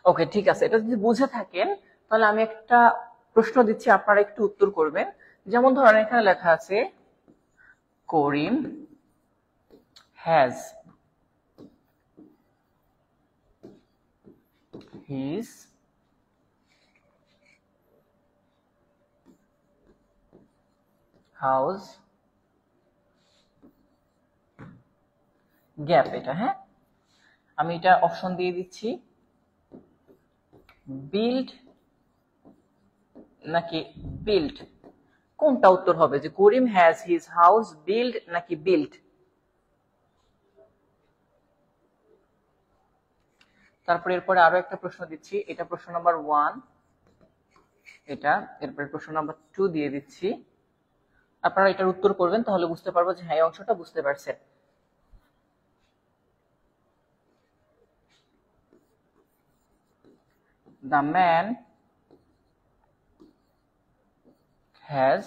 ওকে ঠিক আছে, এটা যদি বুঝে থাকেন তাহলে আমি একটা প্রশ্ন দিচ্ছি, আপনারা একটু উত্তর করবেন। যেমন ধরেন এখানে লেখা আছে করিম has his house গ্যাপ, এটা হ্যাঁ আমি এটা অপশন দিয়ে দিচ্ছি, বিল্ড নাকি বিল্ড, কোনটা উত্তর হবে যে করিম হ্যাজ হিজ হাউস বিল্ড নাকি বিল্ড? তারপরে এরপরে আরো একটা প্রশ্ন দিচ্ছি, এটা প্রশ্ন নাম্বার 1, এটা এরপরে প্রশ্ন নাম্বার 2 দিয়ে দিচ্ছি, আপনারা এটার উত্তর করবেন তাহলে বুঝতে পারবো যে হ্যাঁ এই অংশটা বুঝতে পারছেন। The man has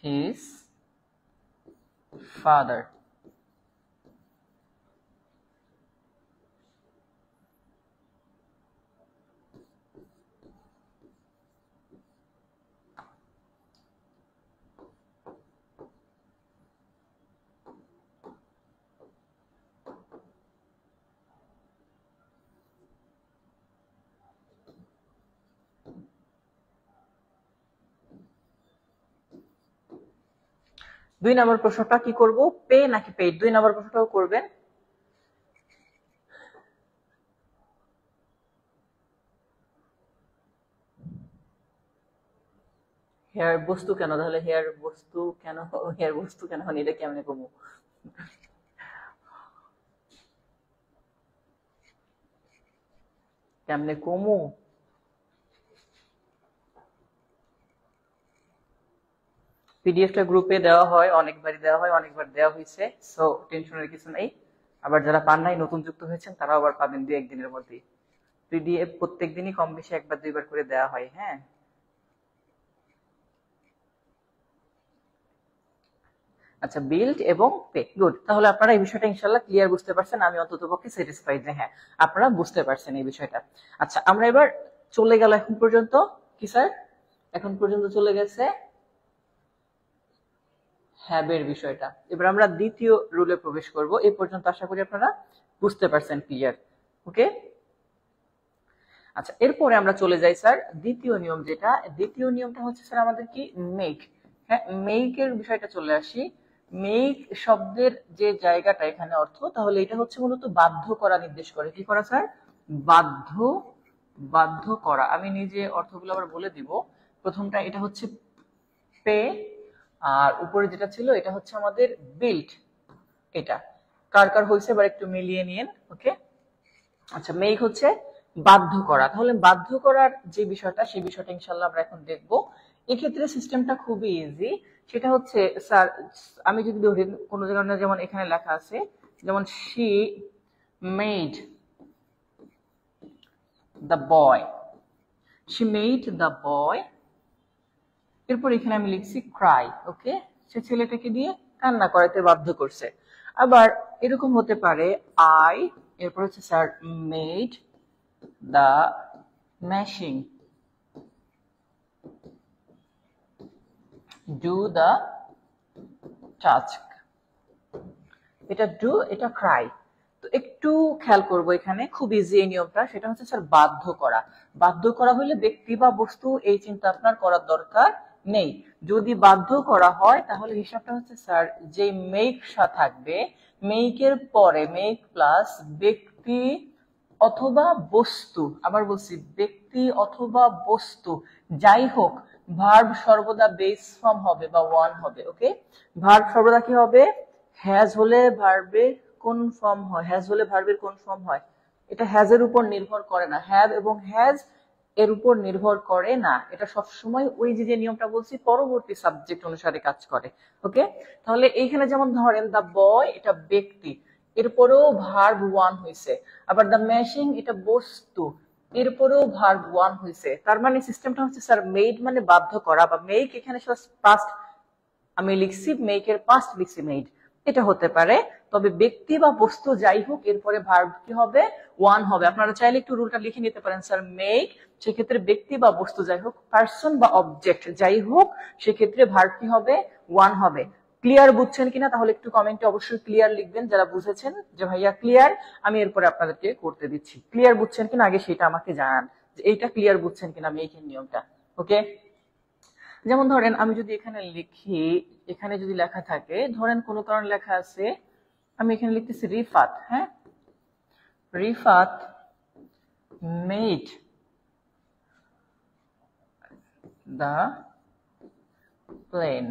his father. 2 নম্বর প্রশ্নটা কি করব, পে নাকি পেইড? 2 নম্বর প্রশ্নটাও করবেন। হেয়ার বস্তু কেন তাহলে, হেয়ার বস্তু কেন, হেয়ার বস্তু কেন মানে এটা কেমনে কমু? কেমনে কমু? পিডিএফটা গ্রুপে দেওয়া হয়, অনেকবারই দেওয়া হয়, অনেকবার দেওয়া হয়েছে, সো টেনশনের কিছু নাই। আবার যারা পান নাই নতুন যুক্ত হয়েছেন তারাও আবার পাবেন 2-1 দিনের মধ্যেই। পিডিএফ প্রত্যেকদিনই কম বেশি 1-2 বার করে দেওয়া হয়। হ্যাঁ আচ্ছা, বিল্ড এবং পে, গুড। তাহলে আপনারা এই বিষয়টা ইনশাআল্লাহ ক্লিয়ার বুঝতে পারছেন, আমি অন্ততপক্ষে স্যাটিসফাইড যে হ্যাঁ আপনারা বুঝতে পারছেন এই বিষয়টা। আচ্ছা আমরা এবার চলে গেল এখন পর্যন্ত, কি স্যার এখন পর্যন্ত চলে গেছে হ্যাবের বিষয়টা। এবার আমরা দ্বিতীয় রুলে প্রবেশ করব, এই পর্যন্ত আশা করি আপনারা বুঝতে পারছেন ক্লিয়ার, ওকে? আচ্ছা এরপরে আমরা চলে যাই স্যার দ্বিতীয় নিয়ম, যেটা দ্বিতীয় নিয়মটা হচ্ছে স্যার আমাদের কি মেক। হ্যাঁ মেকের বিষয়টা চলে আসি। মেক শব্দের যে জায়গাটা এখানে অর্থ, তাহলে এটা হচ্ছে মূলত বাধ্য করা নির্দেশ করে। কি করা স্যার? বাধ্য, বাধ্য করা। আমি নিজে অর্থগুলো আবার বলে দিব। প্রথমটা এটা হচ্ছে পে, আর উপরে যেটা ছিল এটা হচ্ছে আমাদের বিল্ড। এটা কার কার হয়েছে এবার একটু মিলিয়ে নিন, ওকে? আচ্ছা মেক হচ্ছে বাধ্য করা, তাহলে বাধ্য করার যে বিষয়টা সেই বিষয়টা ইনশাআল্লাহ আমরা এখন দেখব। এক্ষেত্রে সিস্টেমটা খুবই ইজি, সেটা হচ্ছে স্যার আমি যদি ধরি কোনো জায়গায়, যেমন এখানে লেখা আছে যেমন she made the boy, she made the boy, এরপর এখানে আমি লিখছি cry, ওকে? সে ছেলেটাকে দিয়ে কান্না করাতে বাধ্য করছে। আবার এরকম হতে পারে I, এরপর হচ্ছে sir made the machine do the task, এটা do, এটা cry। তো একটু খেয়াল করব এখানে, খুব ইজি এই নিয়মটা, সেটা হচ্ছে স্যার বাধ্য করা। বাধ্য করা হলে ব্যক্তি বা বস্তু এই চিন্তা আপনার করার দরকার নেই। যদি বাধ্য করা হয় তাহলে হিসাবটা হচ্ছে স্যার যে মেক থাকবে, মেকের পরে মেক প্লাস ব্যক্তি অথবা বস্তু, আবার বলছি ব্যক্তি অথবা বস্তু যাই হোক, ভার্ব সর্বদা বেস ফর্ম হবে বা ওয়ান হবে, ওকে? ভার্ব সর্বদা কি হবে? হ্যাজ হলে ভার্বের কোন ফর্ম হয়? হ্যাজ হলে ভার্বের কোন ফর্ম হয়? এটা হ্যাজ এর উপর নির্ভর করে না, হ্যাভ এবং হ্যাজ এর উপর নির্ভর করে না। এটা সবসময় ওই যে নিয়মটা বলছি পরবর্তী সাবজেক্ট অনুসারে কাজ করে, ওকে? তাহলে এইখানে যেমন ধরেন দা বয়, এটা ব্যক্তি, এরপরেও ভার্ব ওয়ান হয়েছে। আবার দা মেশিন, এটা বস্তু, এরপরেও ভার্ব ওয়ান হয়েছে। তার মানে সিস্টেমটা হচ্ছে স্যার মেড মানে বাধ্য করা, বা মেক এখানে পাস্ট আমি লিখছি, মেকের পাস্ট লিখছি মেড, এটা হতে পারে। তবে ব্যক্তি বা বস্তু যাই হোক এরপরে ভার্ব কি হবে? ওয়ান হবে। আপনারা চাইলে একটু রুলটা লিখে নিতে পারেন স্যার মেক, সেক্ষেত্রে ব্যক্তি বা বস্তু যাই হোক, পার্সন বা অবজেক্ট যাই হোক, সেক্ষেত্রে ভার্ব কি হবে? ওয়ান হবে। ক্লিয়ার বুঝছেন কিনা তাহলে একটু কমেন্টে অবশ্যই ক্লিয়ার লিখবেন, যারা বুঝেছেন যে ভাইয়া ক্লিয়ার, আমি এরপরে আপনাদেরকে করতে দিচ্ছি। ক্লিয়ার বুঝছেন কিনা আগে সেটা আমাকে জানান, যে এইটা ক্লিয়ার বুঝছেন কিনা মেকিং নিয়মটা। ওকে, যেমন ধরেন আমি যদি এখানে লিখি, এখানে যদি লেখা থাকে, ধরেন কোনো কারণে লেখা আছে, আমি এখানে লিখতেছি রিফাত, হ্যাঁ, Rifat made the plane,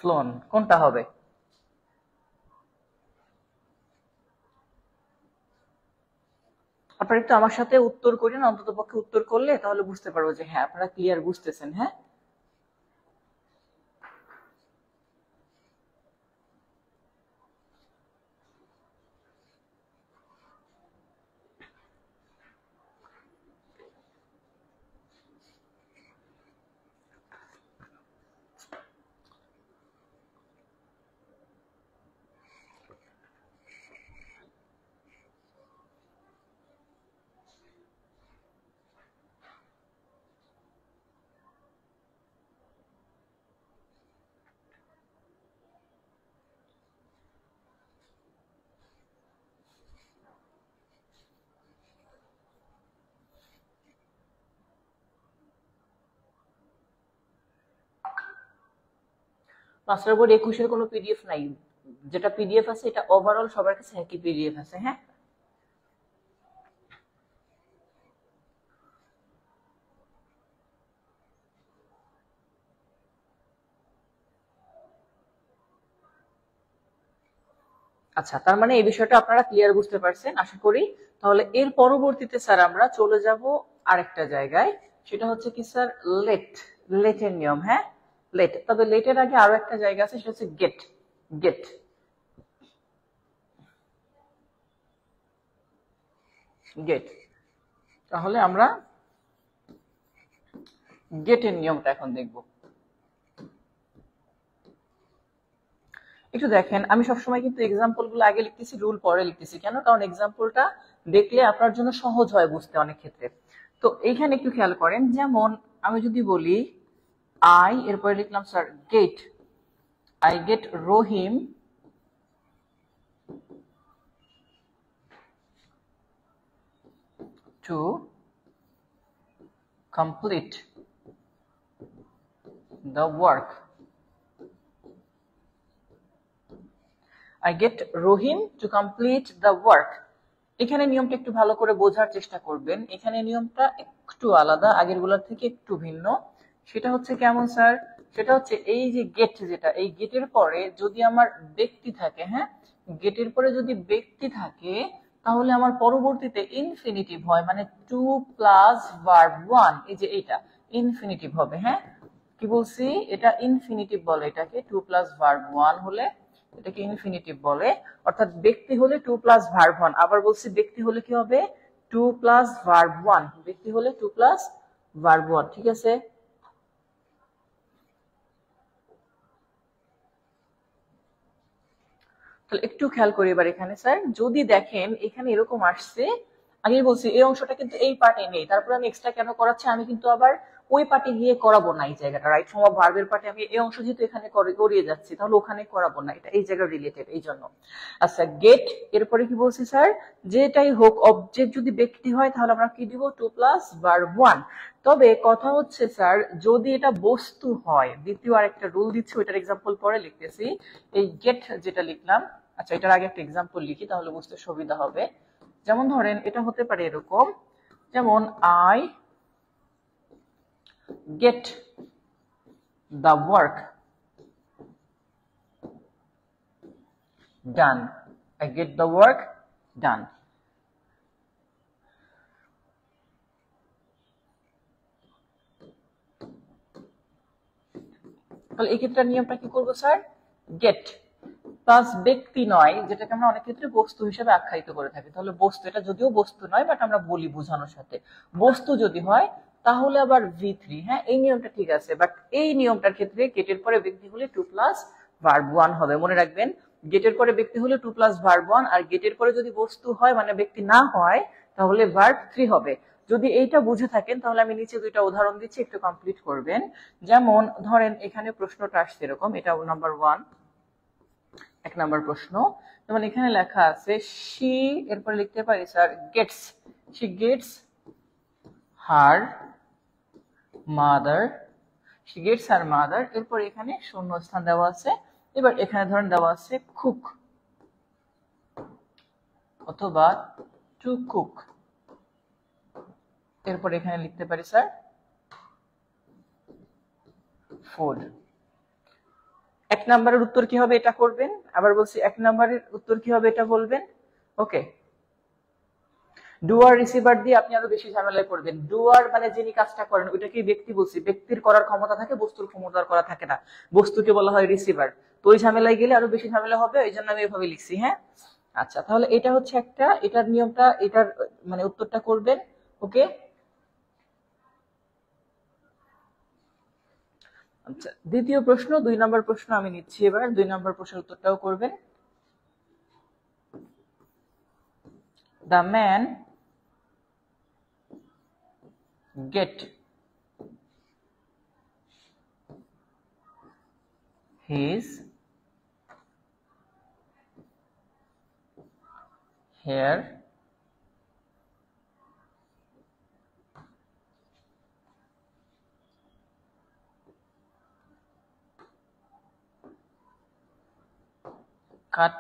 flown, কোনটা হবে? আপনারা একটু আমার সাথে উত্তর করেন, অন্তত পক্ষে উত্তর করলে তাহলে বুঝতে পারবো যে হ্যাঁ আপনারা ক্লিয়ার বুঝতেছেন। হ্যাঁ, মাস্টার বোর্ড 21-এর কোনো পিডিএফ নাই, যেটা পিডিএফ আছে এটা ওভারঅল সবার কাছে একই পিডিএফ আছে। হ্যাঁ, আচ্ছা, তার মানে এই বিষয়টা আপনারা ক্লিয়ার বুঝতে পারছেন আশা করি। তাহলে এর পরবর্তীতে স্যার আমরা চলে যাব আরেকটা জায়গায়, সেটা হচ্ছে কি স্যার লেট, লেটের নিয়ম। হ্যাঁ, লেট, তবে লেটের আগে আরো একটা জায়গা আছে, সেটা হচ্ছে গেট, গেট, গেট। তাহলে আমরা গেটের নিয়মটা এখন দেখব। একটু দেখেন, আমি সবসময় কিন্তু এক্সাম্পল গুলো আগে লিখতেছি, রুল পরে লিখতেছি। কেন? কারণ এক্সাম্পলটা দেখলে আপনার জন্য সহজ হয় বুঝতে অনেক ক্ষেত্রে। তো এইখানে একটু খেয়াল করেন, যেমন আমি যদি বলি আই, এরপরে লিখলাম sir get, I get Rahim to complete the work, I get Rahim to complete the work। এখানে নিয়মটা একটু ভালো করে বোঝার চেষ্টা করবেন। এখানে নিয়মটা একটু আলাদা, আগের গুলার থেকে একটু ভিন্ন। সেটা হচ্ছে কেমন স্যার? সেটা হচ্ছে এই যে গেট, যেটা এই গেটের পরে যদি আমার ব্যক্তি থাকে, হ্যাঁ, গেটের পরে যদি ব্যক্তি থাকে তাহলে আমার পরবর্তীতে ইনফিনিটিভ হয়, মানে টু প্লাস ভার্ব ওয়ান, এই যে এইটা ইনফিনিটিভ হবে। হ্যাঁ, কি বলছি? এটা ইনফিনিটিভ বলে, এটাকে টু প্লাস ভার্ব ওয়ান হলে এটাকে ইনফিনিটিভ বলে। অর্থাৎ ব্যক্তি হলে টু প্লাস ভার্ব ওয়ান, আবার বলছি ব্যক্তি হলে কি হবে? টু প্লাস ভার্ব ওয়ান, ব্যক্তি হলে টু প্লাস ভার্ব ওয়ান। ঠিক আছে, তাহলে একটু খেয়াল করি এবার এখানে স্যার, যদি দেখেন এখানে এরকম আসছে, আমি বলছি এই অংশটা কিন্তু এই পার্টে নেই, তারপরে আমি এক্সট্রা কেন করাচ্ছি? আমি কিন্তু আবার ওই পার্টে গিয়ে করাবো না এই জায়গাটা, রাইট? সময় ভার্বের পার্টে আমি এই অংশ যেহেতু এখানে করিয়ে যাচ্ছি, তাহলে ওখানে করাবো না, এটা এই জায়গায় রিলেটেড, এই জন্য। আচ্ছা, গেট, এরপরে কি বলছি স্যার? যেটাই হোক অবজেক্ট যদি ব্যক্তি হয় তাহলে আমরা কি দিব? To plus verb one. তবে কথা হচ্ছে স্যার, যদি এটা বস্তু হয়, দ্বিতীয় আরেকটা রুল দিচ্ছি, ওইটার এক্সাম্পল পরে লিখতেছি। এই গেট যেটা লিখলাম, আচ্ছা এটার আগে একটা এক্সাম্পল লিখি তাহলে বুঝতে সুবিধা হবে। যেমন ধরেন এটা হতে পারে এরকম, যেমন I get the work done, I get the work ডান। তাহলে এই ক্ষেত্রে নিয়মটা কি করবো স্যার? গেট প্লাস ব্যক্তি নয়, যেটাকে আমরা অনেক ক্ষেত্রে বস্তু হিসেবে আখ্যায়িত করে থাকি। তাহলে বস্তু, এটা যদিও বস্তু নয় বাট আমরা বলি বোঝানোর সাথে, বস্তু যদি হয় তাহলে আবার V3। হ্যাঁ, এই নিয়মটা ঠিক আছে, বাট এই নিয়মটার ক্ষেত্রে গেটের পরে ব্যক্তি হলে 2 প্লাস ভার্ব 1 হবে। মনে রাখবেন, গেটের পরে ব্যক্তি হলে 2 প্লাস ভার্ব 1, আর গেটের পরে যদি বস্তু হয় মানে ব্যক্তি না হয় তাহলে ভার্ব 3 হবে। যদি এইটা বুঝে থাকেন তাহলে আমি নিচে দুইটা উদাহরণ দিচ্ছি, একটু কমপ্লিট করবেন। যেমন ধরেন এখানে প্রশ্নটা আসছে এরকম, এটা নাম্বার 1, 1 নাম্বার প্রশ্ন। যেমন এখানে লেখা আছে শি, এরপরে লিখতে পারি sir gets, she gets her mother, she gets her mother, এরপর এখানে শূন্যস্থান দেওয়া আছে। এবার এখানে ধরেন দেওয়া আছে কুক অথবা টু কুক, এরপর এখানে লিখতে পারি স্যার ফুড। 1 নম্বরের উত্তর কি হবে এটা করবেন, আবার বলছি 1 নম্বরের উত্তর কি হবে এটা বলবেন। ওকে, ডুয়ার রিসিভার দিয়ে আপনি আরো বেশি ঝামেলায় পড়বেন। ডুয়ার মানে যিনি কাজটা করেন, ওইটাকে ব্যক্তি বলছি, ব্যক্তির করার ক্ষমতা থাকে, বস্তুর ক্ষমতা করা থাকে না, বস্তুকে বলা হয় রিসিভার। তো ওই ঝামেলায় গেলে আরো বেশি ঝামেলা হবে, এই জন্য আমি এভাবে লিখছি। হ্যাঁ, আচ্ছা, তাহলে এটা হচ্ছে একটা, এটার নিয়মটা, এটার মানে উত্তরটা করবেন। ওকে, আচ্ছা, দ্বিতীয় প্রশ্ন, 2 নম্বর প্রশ্ন আমি নিচ্ছি এবার। 2 নম্বর প্রশ্নের উত্তরটাও করবেন। The man get his hair cut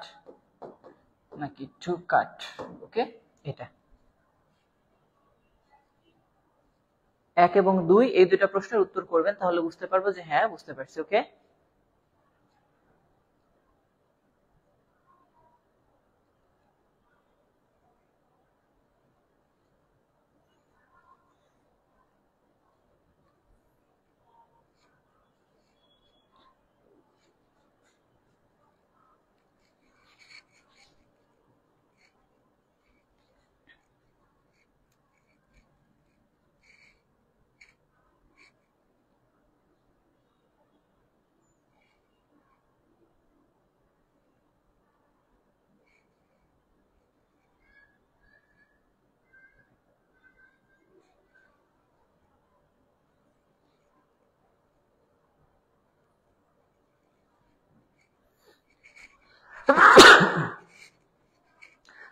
নাকি to cut। ওকে, এটা 1 এবং 2 এই দুটো প্রশ্নের উত্তর করবেন, তাহলে বুঝতে পারবো যে হ্যাঁ বুঝতে পারছি। ওকে,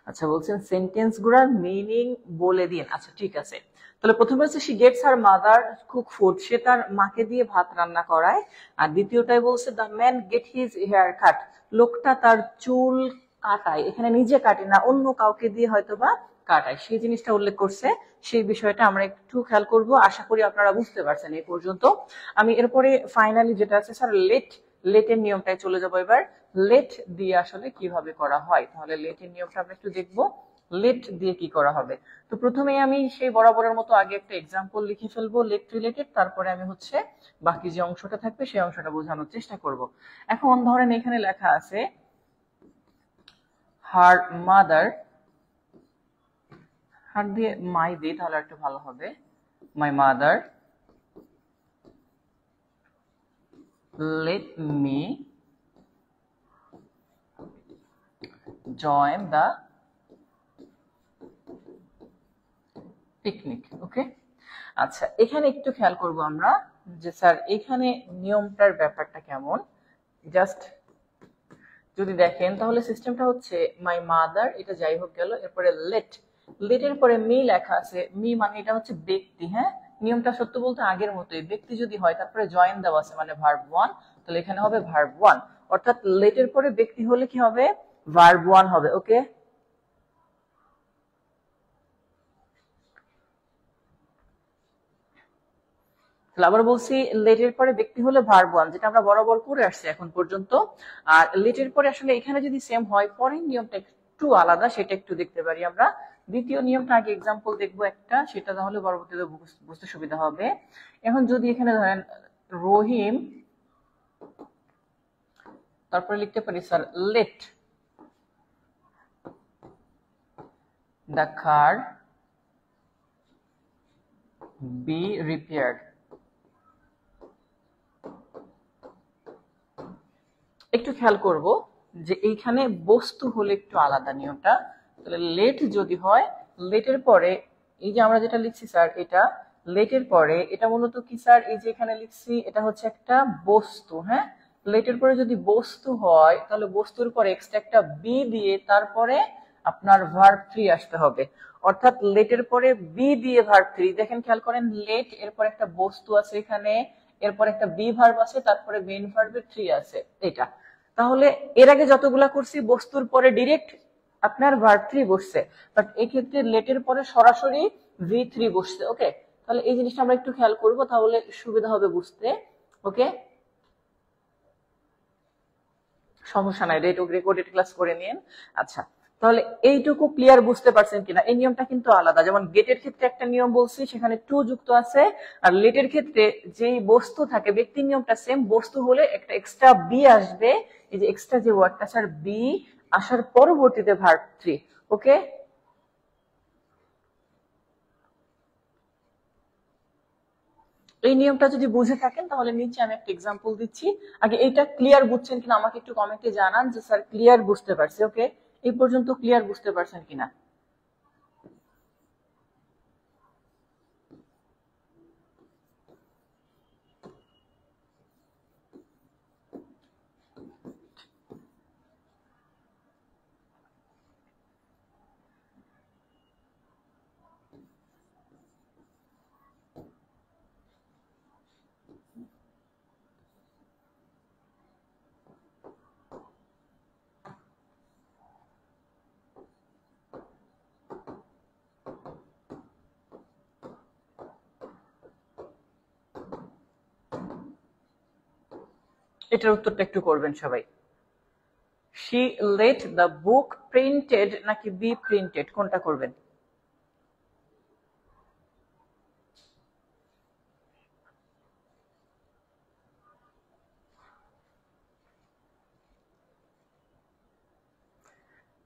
আচ্ছা, বলছেন সেন্টেন্স গুলার মিনিং বলে দিন। আচ্ছা ঠিক আছে, তাহলে প্রথমে হচ্ছে she gets her mother cook food, সে তার মাকে দিয়ে ভাত রান্না করায়। আর দ্বিতীয়টাই বলছে the man get his hair cut, লোকটা তার চুল কাটায়, এখানে নিজে কাটে না, অন্য কাউকে দিয়ে হয়তোবা কাটায়, সেই জিনিসটা উল্লেখ করছে। সেই বিষয়টা আমরা একটু খেয়াল করব, আশা করি আপনারা বুঝতে পারছেন এই পর্যন্ত। আমি এরপরে ফাইনালি যেটা আছে স্যার লেট, লেটের নিয়মটায় চলে যাবো এবার। লেট দিয়ে আসলে কিভাবে করা হয়, তাহলে লেটের নিয়মটা আমরা একটু দেখবো, লেট দিয়ে কি করা হবে। তো প্রথমে আমি সেই বরাবরের মতো আগে একটা এক্সাম্পল লিখে ফেলবো লেট রিলেটেড, তারপরে আমি হচ্ছে বাকি যে অংশটা থাকবে সেই অংশটা বোঝানোর চেষ্টা করব। এখন ধরেন এখানে লেখা আছে হার মাদার, হার দিয়ে মাই দিই তাহলে একটু ভালো হবে, my mother let me join the picnic। ওকে, আচ্ছা এখানে একটু খেয়াল করব আমরা যে স্যার এখানে নিয়মটার ব্যাপারটা কেমন। জাস্ট যদি দেখেন তাহলে সিস্টেমটা হচ্ছে মাই মাদার, এটা যাই হোক গেল, এরপরে লেট, লেটের পরে মি লেখা আছে, মি মানে এটা হচ্ছে ব্যক্তি। হ্যাঁ, নিয়মটা সত্য বলতে আগের মতোই, ব্যক্তি যদি হয় তারপরে জয়েন দেওয়া আছে মানে ভার্ব 1, তাহলে এখানে হবে ভার্ব 1, অর্থাৎ লেটের পরে ব্যক্তি হলে কি হবে, ভার্ব 1 হবে। ওকে, তাহলে আবার বলছি লেটের পরে ব্যক্তি হলে ভার্ব 1, যেটা আমরা বরাবর করে আসছি এখন পর্যন্ত। আর লেটের পরে আসলে এখানে যদি সেম হয়, পরের নিয়মটা একটু আলাদা, সেটা একটু দেখতে পারি আমরা। দ্বিতীয় নিয়মটা আগে এক্সাম্পল দেখবো একটা, সেটা তাহলে পরবর্তীতে বুঝতে সুবিধা হবে। এখন যদি এখানে ধরেন রহিম, তারপরে লিখতে পারি sir let the car be repaired. একটু খেয়াল করব যে এইখানে বস্তু হলে একটু আলাদা নিয়মটা। তাহলে লেট যদি হয়, লেটের পরে এই যে আমরা যেটা লিখছি স্যার, এটা লেটের পরে এটা মূলত কি স্যার, এই যে এখানে লিখছি এটা হচ্ছে একটা বস্তু। হ্যাঁ, লেটের পরে যদি বস্তু হয় তাহলে বস্তুর পরে এক্সট্রা একটা বি দিয়ে তারপরে আপনার ভার্ব থ্রি আসতে হবে। অর্থাৎ লেটের পরে বি দিয়ে ভার্ব থ্রি। দেখেন খেয়াল করেন, লেট এরপর একটা বস্তু আছে এখানে, এরপর একটা বি ভার্ব আছে, তারপরে মেইন ভার্বের থ্রি আছে এটা। তাহলে এর আগে যতগুলা করছি বস্তুর পরে ডিরেক্ট আপনার ভার্ব থ্রি বসছে, বাট এই ক্ষেত্রে লেটের পরে সরাসরি ভি থ্রি বসছে। ওকে, তাহলে এই জিনিসটা আমরা একটু খেয়াল করব, তাহলে সুবিধা হবে বুঝতে। ওকে, সমস্যা নাই, রেকর্ডেড ক্লাস করে নিন। আচ্ছা, তাহলে এইটুকু ক্লিয়ার বুঝতে পারছেন কিনা? এই নিয়মটা কিন্তু আলাদা। যেমন গেটের ক্ষেত্রে একটা নিয়ম বলছি, সেখানে টু যুক্ত আছে, আর লেটের ক্ষেত্রে যেই বস্তু থাকে, ব্যক্তির নিয়মটা সেম, বস্তু হলে একটা এক্সট্রা বি আসবে। এই যে এক্সট্রা যে ওয়ার্ডটা স্যার, বি আসার পরবর্তীতে ভার্ব থ্রি। ওকে, এই নিয়মটা যদি বুঝে থাকেন তাহলে নিচে আমি একটা এক্সাম্পল দিচ্ছি। আগে এটা ক্লিয়ার বুঝছেন কিনা আমাকে একটু কমেন্টে জানান যে স্যার ক্লিয়ার বুঝতে পারছি। ওকে, এই পর্যন্ত ক্লিয়ার বুঝতে পারছেন কিনা? এটার উত্তরটা একটু করবেন সবাই। She let the book printed নাকি বি প্রিন্টেড, কোনটা করবেন?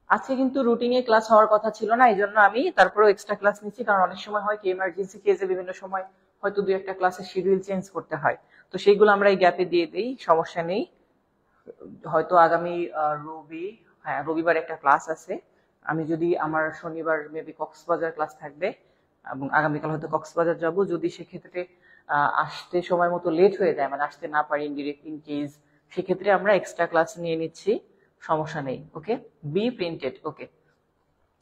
আজকে কিন্তু রুটিনে ক্লাস হওয়ার কথা ছিল না, এই জন্য আমি তারপরেও এক্সট্রা ক্লাস নিচ্ছি, কারণ অনেক সময় হয় কি এমার্জেন্সি কেসে বিভিন্ন সময় হয়তো দুই একটা ক্লাসের শিডিউল চেঞ্জ করতে হয়, তো সেইগুলো আমরা এই গ্যাপে দিয়ে দিই, সমস্যা নেই। হয়তো আগামী রবিবার একটা ক্লাস আছে, আমি যদি আমার শনিবার মেবি কক্সবাজার ক্লাস থাকবে এবং আগামীকাল হয়তো কক্সবাজার যাব, যদি সেক্ষেত্রে আসতে সময় মতো লেট হয়ে যায়, মানে আসতে না পারি ডিরেক্ট ইন কেস, সেক্ষেত্রে আমরা এক্সট্রা ক্লাস নিয়ে নিচ্ছি, সমস্যা নেই। ওকে, বি প্রিন্টেড। ওকে,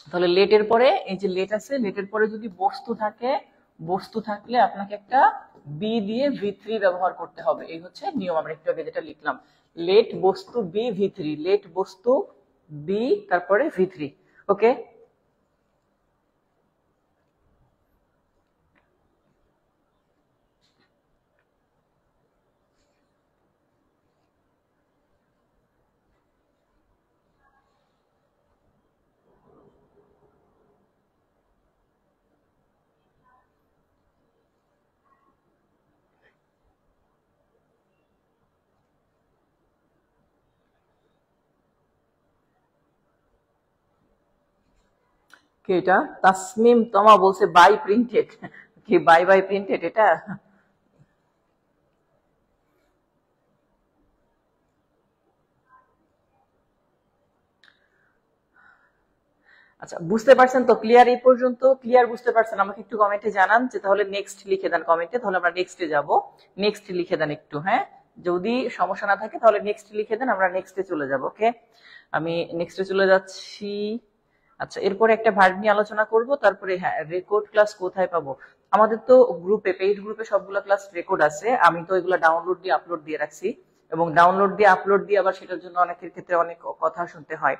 তাহলে লেটের পরে এই যে লেট আছে, লেটের পরে যদি বস্তু থাকে, বস্তু থাকলে আপনাকে একটা বি দিয়ে ভি থ্রি ব্যবহার করতে হবে, এই হচ্ছে নিয়ম। আমরা একটু আগে যেটা লিখলাম, লেট বস্তু বি ভি থ্রি, লেট বস্তু বি তারপরে ভি থ্রি। ওকে, কি এটা? তাসমিম তমা বলছে বাই প্রিন্টেড, কি বাই বাই প্রিন্টেড এটা? আচ্ছা, বুঝতে পারছেন তো? ক্লিয়ার এই পর্যন্ত? ক্লিয়ার বুঝতে পারছেন? আমাকে একটু কমেন্টে জানান যে তাহলে নেক্সট লিখে দেন কমেন্টে, তাহলে আমরা নেক্সটে যাব। নেক্সট লিখে দেন একটু, হ্যাঁ, যদি সমস্যা না থাকে তাহলে নেক্সট লিখে দেন, আমরা নেক্সটে চলে যাব। ওকে, আমি নেক্সটে চলে যাচ্ছি। আচ্ছা, এরপরে একটা ভার্ব নিয়ে আলোচনা করব, তারপরে হ্যাঁ, রেকর্ড ক্লাস কোথায় পাবো? আমাদের তো গ্রুপে, পেইড গ্রুপে সবগুলো ক্লাস রেকর্ড আছে, আমি তো এগুলো ডাউনলোড দিয়ে আপলোড দিয়ে রাখছি, এবং ডাউনলোড দিয়ে আপলোড দিয়ে আবার সেটার জন্য অনেকের ক্ষেত্রে অনেক কথা শুনতে হয়।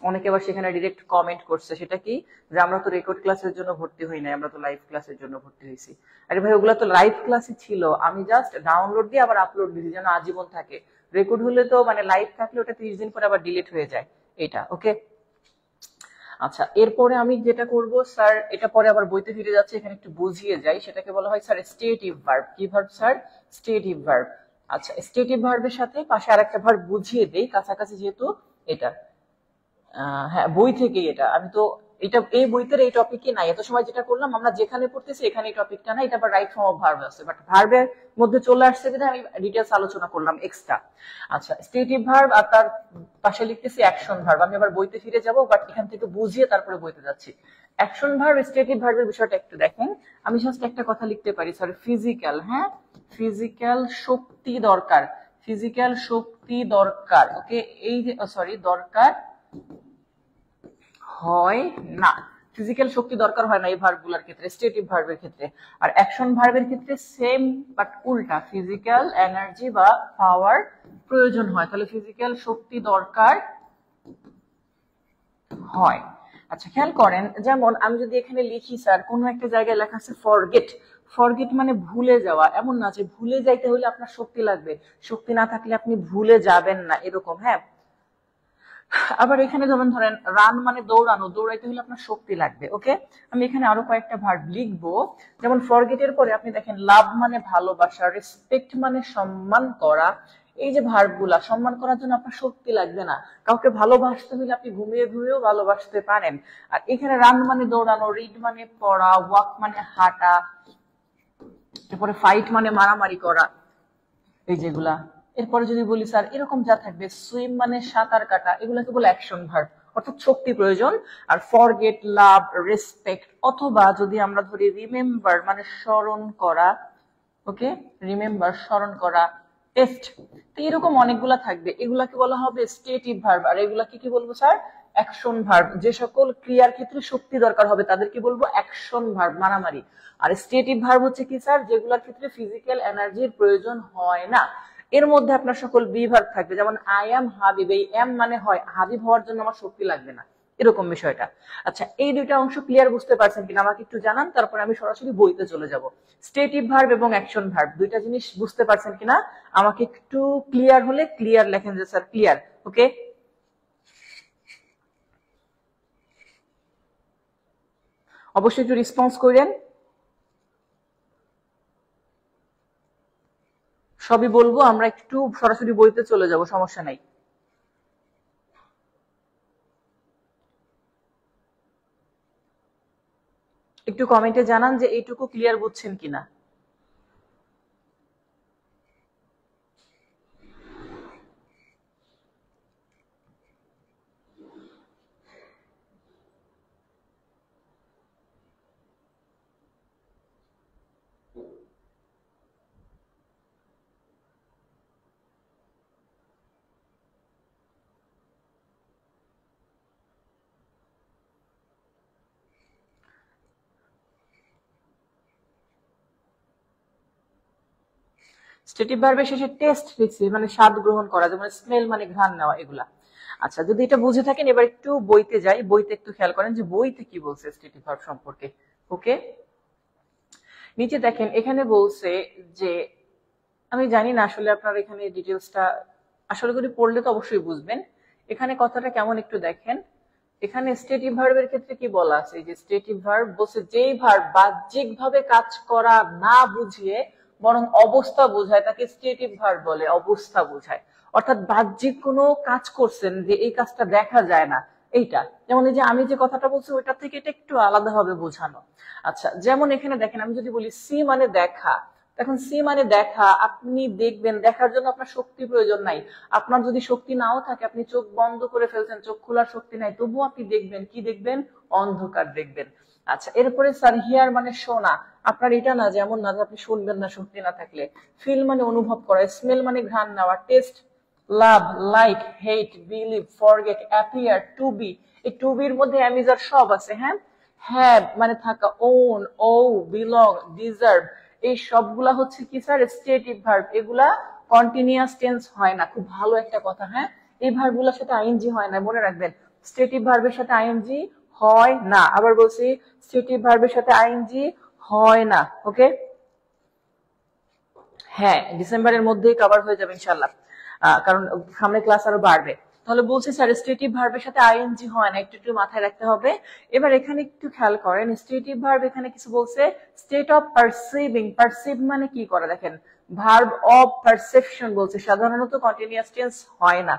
অনেকে আবার সেখানে ডিরেক্ট কমেন্ট করছে, সেটা কি, যে আমরা তো রেকর্ড ক্লাসের জন্য ভর্তি হই নাই, আমরা তো লাইভ ক্লাসের জন্য ভর্তি হয়েছি। আরে ভাই, ওগুলা তো লাইভ ক্লাসই ছিল, আমি জাস্ট ডাউনলোড দিয়ে আবার আপলোড দিয়েছি যেন আজীবন থাকে। রেকর্ড হলে তো মানে লাইভ থাকলে ওটা 30 দিন পরে আবার ডিলিট হয়ে যায়, এটা। ওকে, আচ্ছা, এরপরে আমি যেটা করব স্যার, এটা পরে আবার বইতে ফিরে যাচ্ছে, এখানে একটু বুঝিয়ে যাই। সেটাকে বলা হয় স্যার স্টেটিভ ভার্ব। কি ভার্ব স্যার? Stative verb. আচ্ছা, স্টেটিভ ভার্বের সাথে পাশে আরেকটা ভার্ব বুঝিয়ে দেই, কাছাকাছি যেহেতু এটা। হ্যাঁ, বই থেকেই এটা, আমি তো এটা এই বইতে এই টপিকই নাই। এত সময় যেটা করলাম আমরা যেখানে পড়তেছি এখানে এই টপিকটা নাই, এটা আবার রাইট ফর্ম অফ ভার্ব আছে, বাট ভার্বের মধ্যে চলে আসছে বিধায় আমি ডিটেইলস আলোচনা করলাম এক্সট্রা। আচ্ছা, স্টেটিভ ভার্ব আর তার পাশে লিখতেছি অ্যাকশন ভার্ব। আমি আবার বইতে ফিরে যাব, বাট এখান থেকে বুঝিয়ে তারপরে বইতে যাচ্ছি। অ্যাকশন ভার্ব স্টেটিভ ভার্বের বিষয়টা একটু দেখেন। আমি জাস্ট একটা কথা লিখতে পারি, সরি, ফিজিক্যাল, হ্যাঁ, ফিজিক্যাল শক্তি দরকার, ফিজিক্যাল শক্তি দরকার, ওকে, এই যে সরি দরকার হয় না, ফিজিক্যাল শক্তি দরকার হয় না এই ভার্বগুলোর ক্ষেত্রে, স্টেটিভ ভার্বের ক্ষেত্রে। আর অ্যাকশন ভার্বের ক্ষেত্রে সেম বাট উল্টা, ফিজিক্যাল এনার্জি বা পাওয়ার প্রয়োজন হয়, তাহলে ফিজিক্যাল শক্তি দরকার হয়। আচ্ছা, খেয়াল করেন, যেমন আমি যদি এখানে লিখি স্যার কোনো একটা জায়গায় লেখা আছে ফরগেট, ফরগেট মানে ভুলে যাওয়া, এমন না যে ভুলে যাইতে হলে আপনার শক্তি লাগবে, শক্তি না থাকলে আপনি ভুলে যাবেন না, এরকম, হ্যাঁ। আবার এখানে যেমন ধরেন রান মানে দৌড়ানো, দৌড়াইতে হলে আপনার শক্তি লাগবে, ওকে। আমি এখানে আরো কয়েকটা ভার্ব লিখবো, যেমন ফরগেটের পরে আপনি দেখেন লাভ মানে ভালোবাসা, রেসপেক্ট মানে সম্মান করা। এই যে ভার্বগুলা, সম্মান করার জন্য আপনার শক্তি লাগবে না, কাউকে ভালোবাসতে হলে আপনি ঘুমিয়ে ঘুমিয়েও ভালোবাসতে পারেন। আর এখানে রান মানে দৌড়ানো, রিড মানে পড়া, ওয়াক মানে হাঁটা, তারপরে ফাইট মানে মারামারি করা, এই যেগুলা। এরপরে যদি বলি স্যার এরকম যা থাকবে, সুইম মানে সাঁতার কাটা, এগুলাকে বলে অ্যাকশন ভার্ব, অর্থাৎ শক্তি প্রয়োজন। আর ফরগেট, লাভ, রেসপেক্ট, অথবা যদি আমরা ধরি রিমেম্বার মানে স্মরণ করা, ওকে, রিমেম্বার স্মরণ করা, টেস্ট, তো এরকম অনেকগুলা থাকবে, এগুলাকে বলা হবে স্টেটিভ ভার্ব। আর এগুলাকে কি বলবো স্যার? Action verb. যে সকল ক্রিয়ার ক্ষেত্রে শক্তি দরকার হবে তাদেরকে বলবো অ্যাকশন ভার্ব, মারামারি। আর স্টেটিভ ভার্ব হচ্ছে কি স্যার? যেগুলোর ক্ষেত্রে ফিজিক্যাল এনার্জির প্রয়োজন হয় না। এর মধ্যে আপনার সকল বি ভার্ব থাকবে, যেমন আই এম হাবিব, এই এম মানে হয়, হাবিব হওয়ার জন্য আমার শক্তি লাগবে না, এরকম বিষয়টা। আচ্ছা, এই দুইটা অংশ ক্লিয়ার বুঝতে পারছেন কিনা আমাকে একটু জানান, তারপরে আমি সরাসরি বইতে চলে যাব। স্টেটিভ ভার্ব এবং অ্যাকশন ভার্ব দুইটা জিনিস বুঝতে পারছেন কিনা আমাকে একটু ক্লিয়ার হলে ক্লিয়ার লেখেন যে স্যার ক্লিয়ার, ওকে। অবশ্যই একটু রেসপন্স করেন, সবই বলবো, আমরা একটু সরাসরি বইতে চলে যাব, সমস্যা নাই। একটু কমেন্টে জানান যে এইটুকু ক্লিয়ার বুঝছেন কিনা। স্টেটিভ ভার্বের শেষে টেস্ট লিখছি, মানে স্বাদ গ্রহণ করা, যেমন স্মেল মানে ঘ্রাণ নেওয়া, এগুলা। আচ্ছা, যদি এটা বুঝে থাকেন এবার একটু বইতে যাই, বইতে একটু খেয়াল করেন যে বইতে কি বলছে স্টেটিভ ভার্ব সম্পর্কে, ওকে। নিচে দেখেন এখানে বলছে যে, আমি জানি না আসলে আপনার এখানে ডিটেলসটা আসলে করে পড়লে তো অবশ্যই বুঝবেন। এখানে কথাটা কেমন একটু দেখেন, এখানে স্টেটিভ ভার্বের ক্ষেত্রে কি বলা আছে, যে স্টেটিভ ভার্ব বলছে যেই ভার্ব বাহ্যিক ভাবে কাজ করা না বুঝিয়ে বরং অবস্থা বোঝায় তাকে স্টেটিভ ভার্ব বলে, অবস্থা বোঝায়। অর্থাৎ বাহ্যিক কোনো কাজ করছেন যে এই কাজটা দেখা যায় না, এইটা। যেমন এই যে আমি যে কথাটা বলছি ওইটা থেকে এটা একটু আলাদা ভাবে বোঝানো। আচ্ছা, যেমন এখানে দেখেন আমি যদি বলি সি মানে দেখা, এখন সি মানে দেখা, আপনি দেখবেন, দেখার জন্য আপনার শক্তি প্রয়োজন নাই। আপনার যদি শক্তি নাও থাকে, আপনি চোখ বন্ধ করে ফেলছেন, চোখ খোলার শক্তি নাই, তবুও আপনি দেখবেন, কি দেখবেন? অন্ধকার দেখবেন। আচ্ছা, এরপরে স্যার হিয়ার মানে শোনা, আপনার এটা না যেমন না যে আপনি শুনবেন না শক্তি না থাকলে। ফিল মানে অনুভব করা, স্মেল মানে ঘ্রাণ নেওয়া, taste, love, like, hate, believe, forget, appear, to be, এই টু বির মধ্যে অ্যামিজার সব আছে, হ্যাঁ। হ্যাভ মানে থাকা, ওন, ও, বিলং, ডিজার্ভ, এই সবগুলা হচ্ছে কি স্যার? Stative verb. এগুলা কন্টিনিউয়াস টেন্স হয় না, খুব ভালো একটা কথা, হ্যাঁ। এই ভার্বগুলোর সাথে আইএনজি হয় না, মনে রাখবেন। স্টেটিভ ভার্বের সাথে আইএনজি হয় না, আবার বলছি স্টেটিভ ভার্বের সাথে আইএনজি হয় না, ওকে। হ্যাঁ, ডিসেম্বরের মধ্যেই কভার হয়ে যাবে ইনশাল্লাহ, কারণ সামনে ক্লাস আরো বাড়বে। তাহলে বলছি স্যার স্টেটিভ ভার্বের সাথে আইএনজি হয় না, একটু একটু মাথায় রাখতে হবে। এবার এখানে একটু খেয়াল করেন, স্টেটিভ ভার্ব এখানে কিছু বলছে, স্টেট অফ পারসিভিং, পারসিভ মানে কি করা, দেখেন ভার্ব অফ পারসেপশন বলছে, সাধারণত কন্টিনিউয়াস টেন্স হয় না।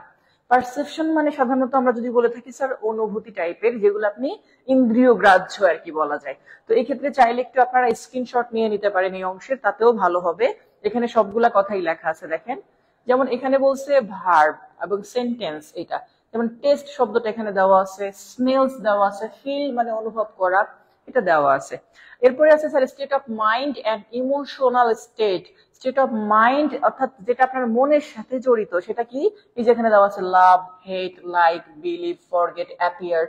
পারসেপশন মানে সাধারণত আমরা যদি বলে থাকি স্যার অনুভূতি টাইপের, যেগুলো আপনি ইন্দ্রিয় গ্রাহ্য আর কি বলা যায়। তো এই ক্ষেত্রে চাইলে একটু আপনারা স্ক্রিনশট নিয়ে নিতে পারেন এই অংশের, তাতেও ভালো হবে। এখানে সবগুলা কথাই লেখা আছে দেখেন। যেমন এখানে বলছে ভার্ব এবং সেন্টেন্স, এটা যেমন টেস্ট শব্দটা এখানে দেওয়া আছে, স্মেলস দেওয়া আছে, ফিল মানে অনুভব করা, এটা দেওয়া আছে। এরপরে আছে sir state of mind and emotional state. State of mind অর্থাৎ যেটা আপনার মনের সাথে জড়িত, সেটা কি? এই যে এখানে দেওয়া আছে লাভ, হেট, লাইক, বিলিভ, ফরগেট, অ্যাপিয়ার।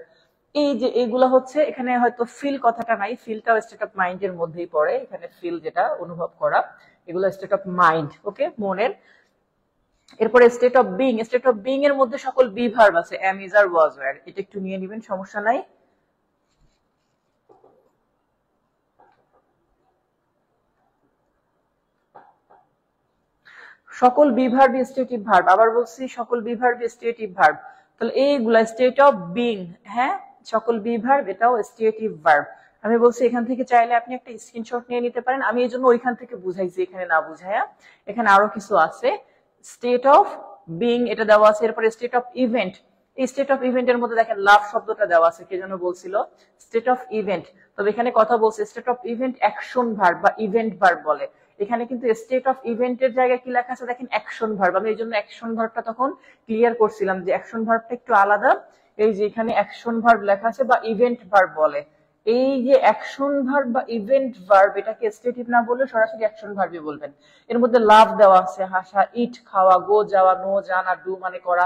এই যে এগুলো হচ্ছে, এখানে হয়তো ফিল কথাটা নাই, ফিলটাও স্টেট অফ মাইন্ডের মধ্যেই পড়ে। এখানে ফিল যেটা অনুভব করা, এগুলো স্টেট অফ মাইন্ড, ওকে, মনের। এরপরে state of being. State of being এর মধ্যে সকল বি ভার্ব আছে, am, is, are, was, were. এটা একটু নিয়ে নিবেন, সমস্যা নাই। সকল বি ভার্ব স্টেটিভ ভার্ব, আবার বলছি সকল বি ভার্ব স্টেটিভ ভার্ব। তাহলে এইগুলা স্টেট অফ বিং, হ্যাঁ, সকল বি ভার্ব এটাও স্টেটিভ ভার্ব। আমি বলছি এখান থেকে চাইলে আপনি একটা স্ক্রিনশট নিয়ে নিতে পারেন। আমি এই জন্য ওইখান থেকে বুঝাইছি, এখানে না বুঝাইয়া। এখানে আরো কিছু আছে। স্টেট অফ বিং এটা দেওয়া আছে। এরপরে স্টেট অফ ইভেন্ট। এই স্টেট অফ ইভেন্টের মধ্যে দেখেন লাভ শব্দটা দেওয়া আছে, কে যেন বলছিল স্টেট অফ ইভেন্ট। তবে এখানে কথা বলছে state of event action verb বা ইভেন্ট ভার্ব বলে। এখানে কিন্তু স্টেট অফ ইভেন্টের জায়গায় কি লেখা আছে দেখেন, অ্যাকশন ভার্ব। আমি এই জন্য অ্যাকশন ভার্বটা তখন ক্লিয়ার করছিলাম যে অ্যাকশন ভার্বটা একটু আলাদা। এই যে এখানে অ্যাকশন ভার্ব লেখা আছে বা ইভেন্ট ভার্ব বলে। এই যে অ্যাকশন ভার্ব বা ইভেন্ট ভার্ব, এটাকে স্টেটিভ না বলে সরাসরি অ্যাকশন ভার্বই বলবেন। এর মধ্যে লাভ দেওয়া আছে, হাসা, ইট খাওয়া, গো যাওয়া, নো জানা, ডু মানে করা।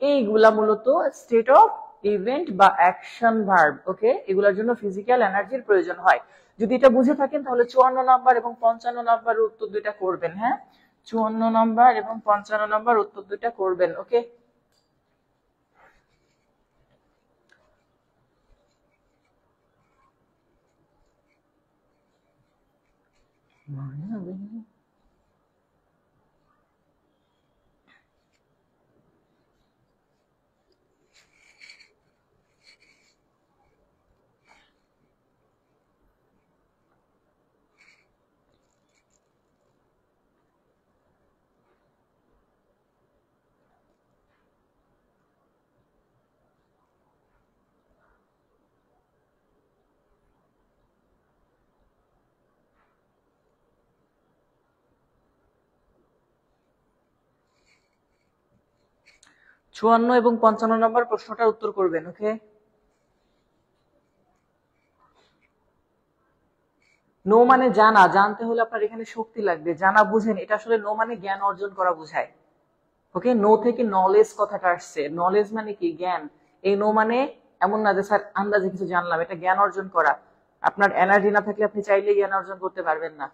এইগুলা মূলত স্টেট অফ ইভেন্ট বা অ্যাকশন ভার্ব, ওকে। এগুলোর জন্য ফিজিক্যাল এনার্জির প্রয়োজন হয়। যদি এটা বুঝে থাকেন তাহলে 54 নাম্বার এবং 55 নাম্বারের উত্তর দুইটা করবেন, হ্যাঁ, 54 নাম্বার এবং 55 নাম্বার উত্তর দুইটা করবেন, ওকে। চুয়ান্ন এবং 55 নম্বর প্রশ্নটার উত্তর করবেন, ওকে। নো মানে জানা, জানতে হলে আপনার এখানে শক্তি লাগবে, জানা বুঝেন, এটা আসলে নো মানে জ্ঞান অর্জন করা বোঝায়, ওকে। নো থেকে নলেজ কথাটা আসছে, নলেজ মানে কি, জ্ঞান। এই নো মানে এমন না যে স্যার আন্দাজে কিছু জানলাম, এটা জ্ঞান অর্জন করা। আপনার এনার্জি না থাকলে আপনি চাইলে জ্ঞান অর্জন করতে পারবেন না,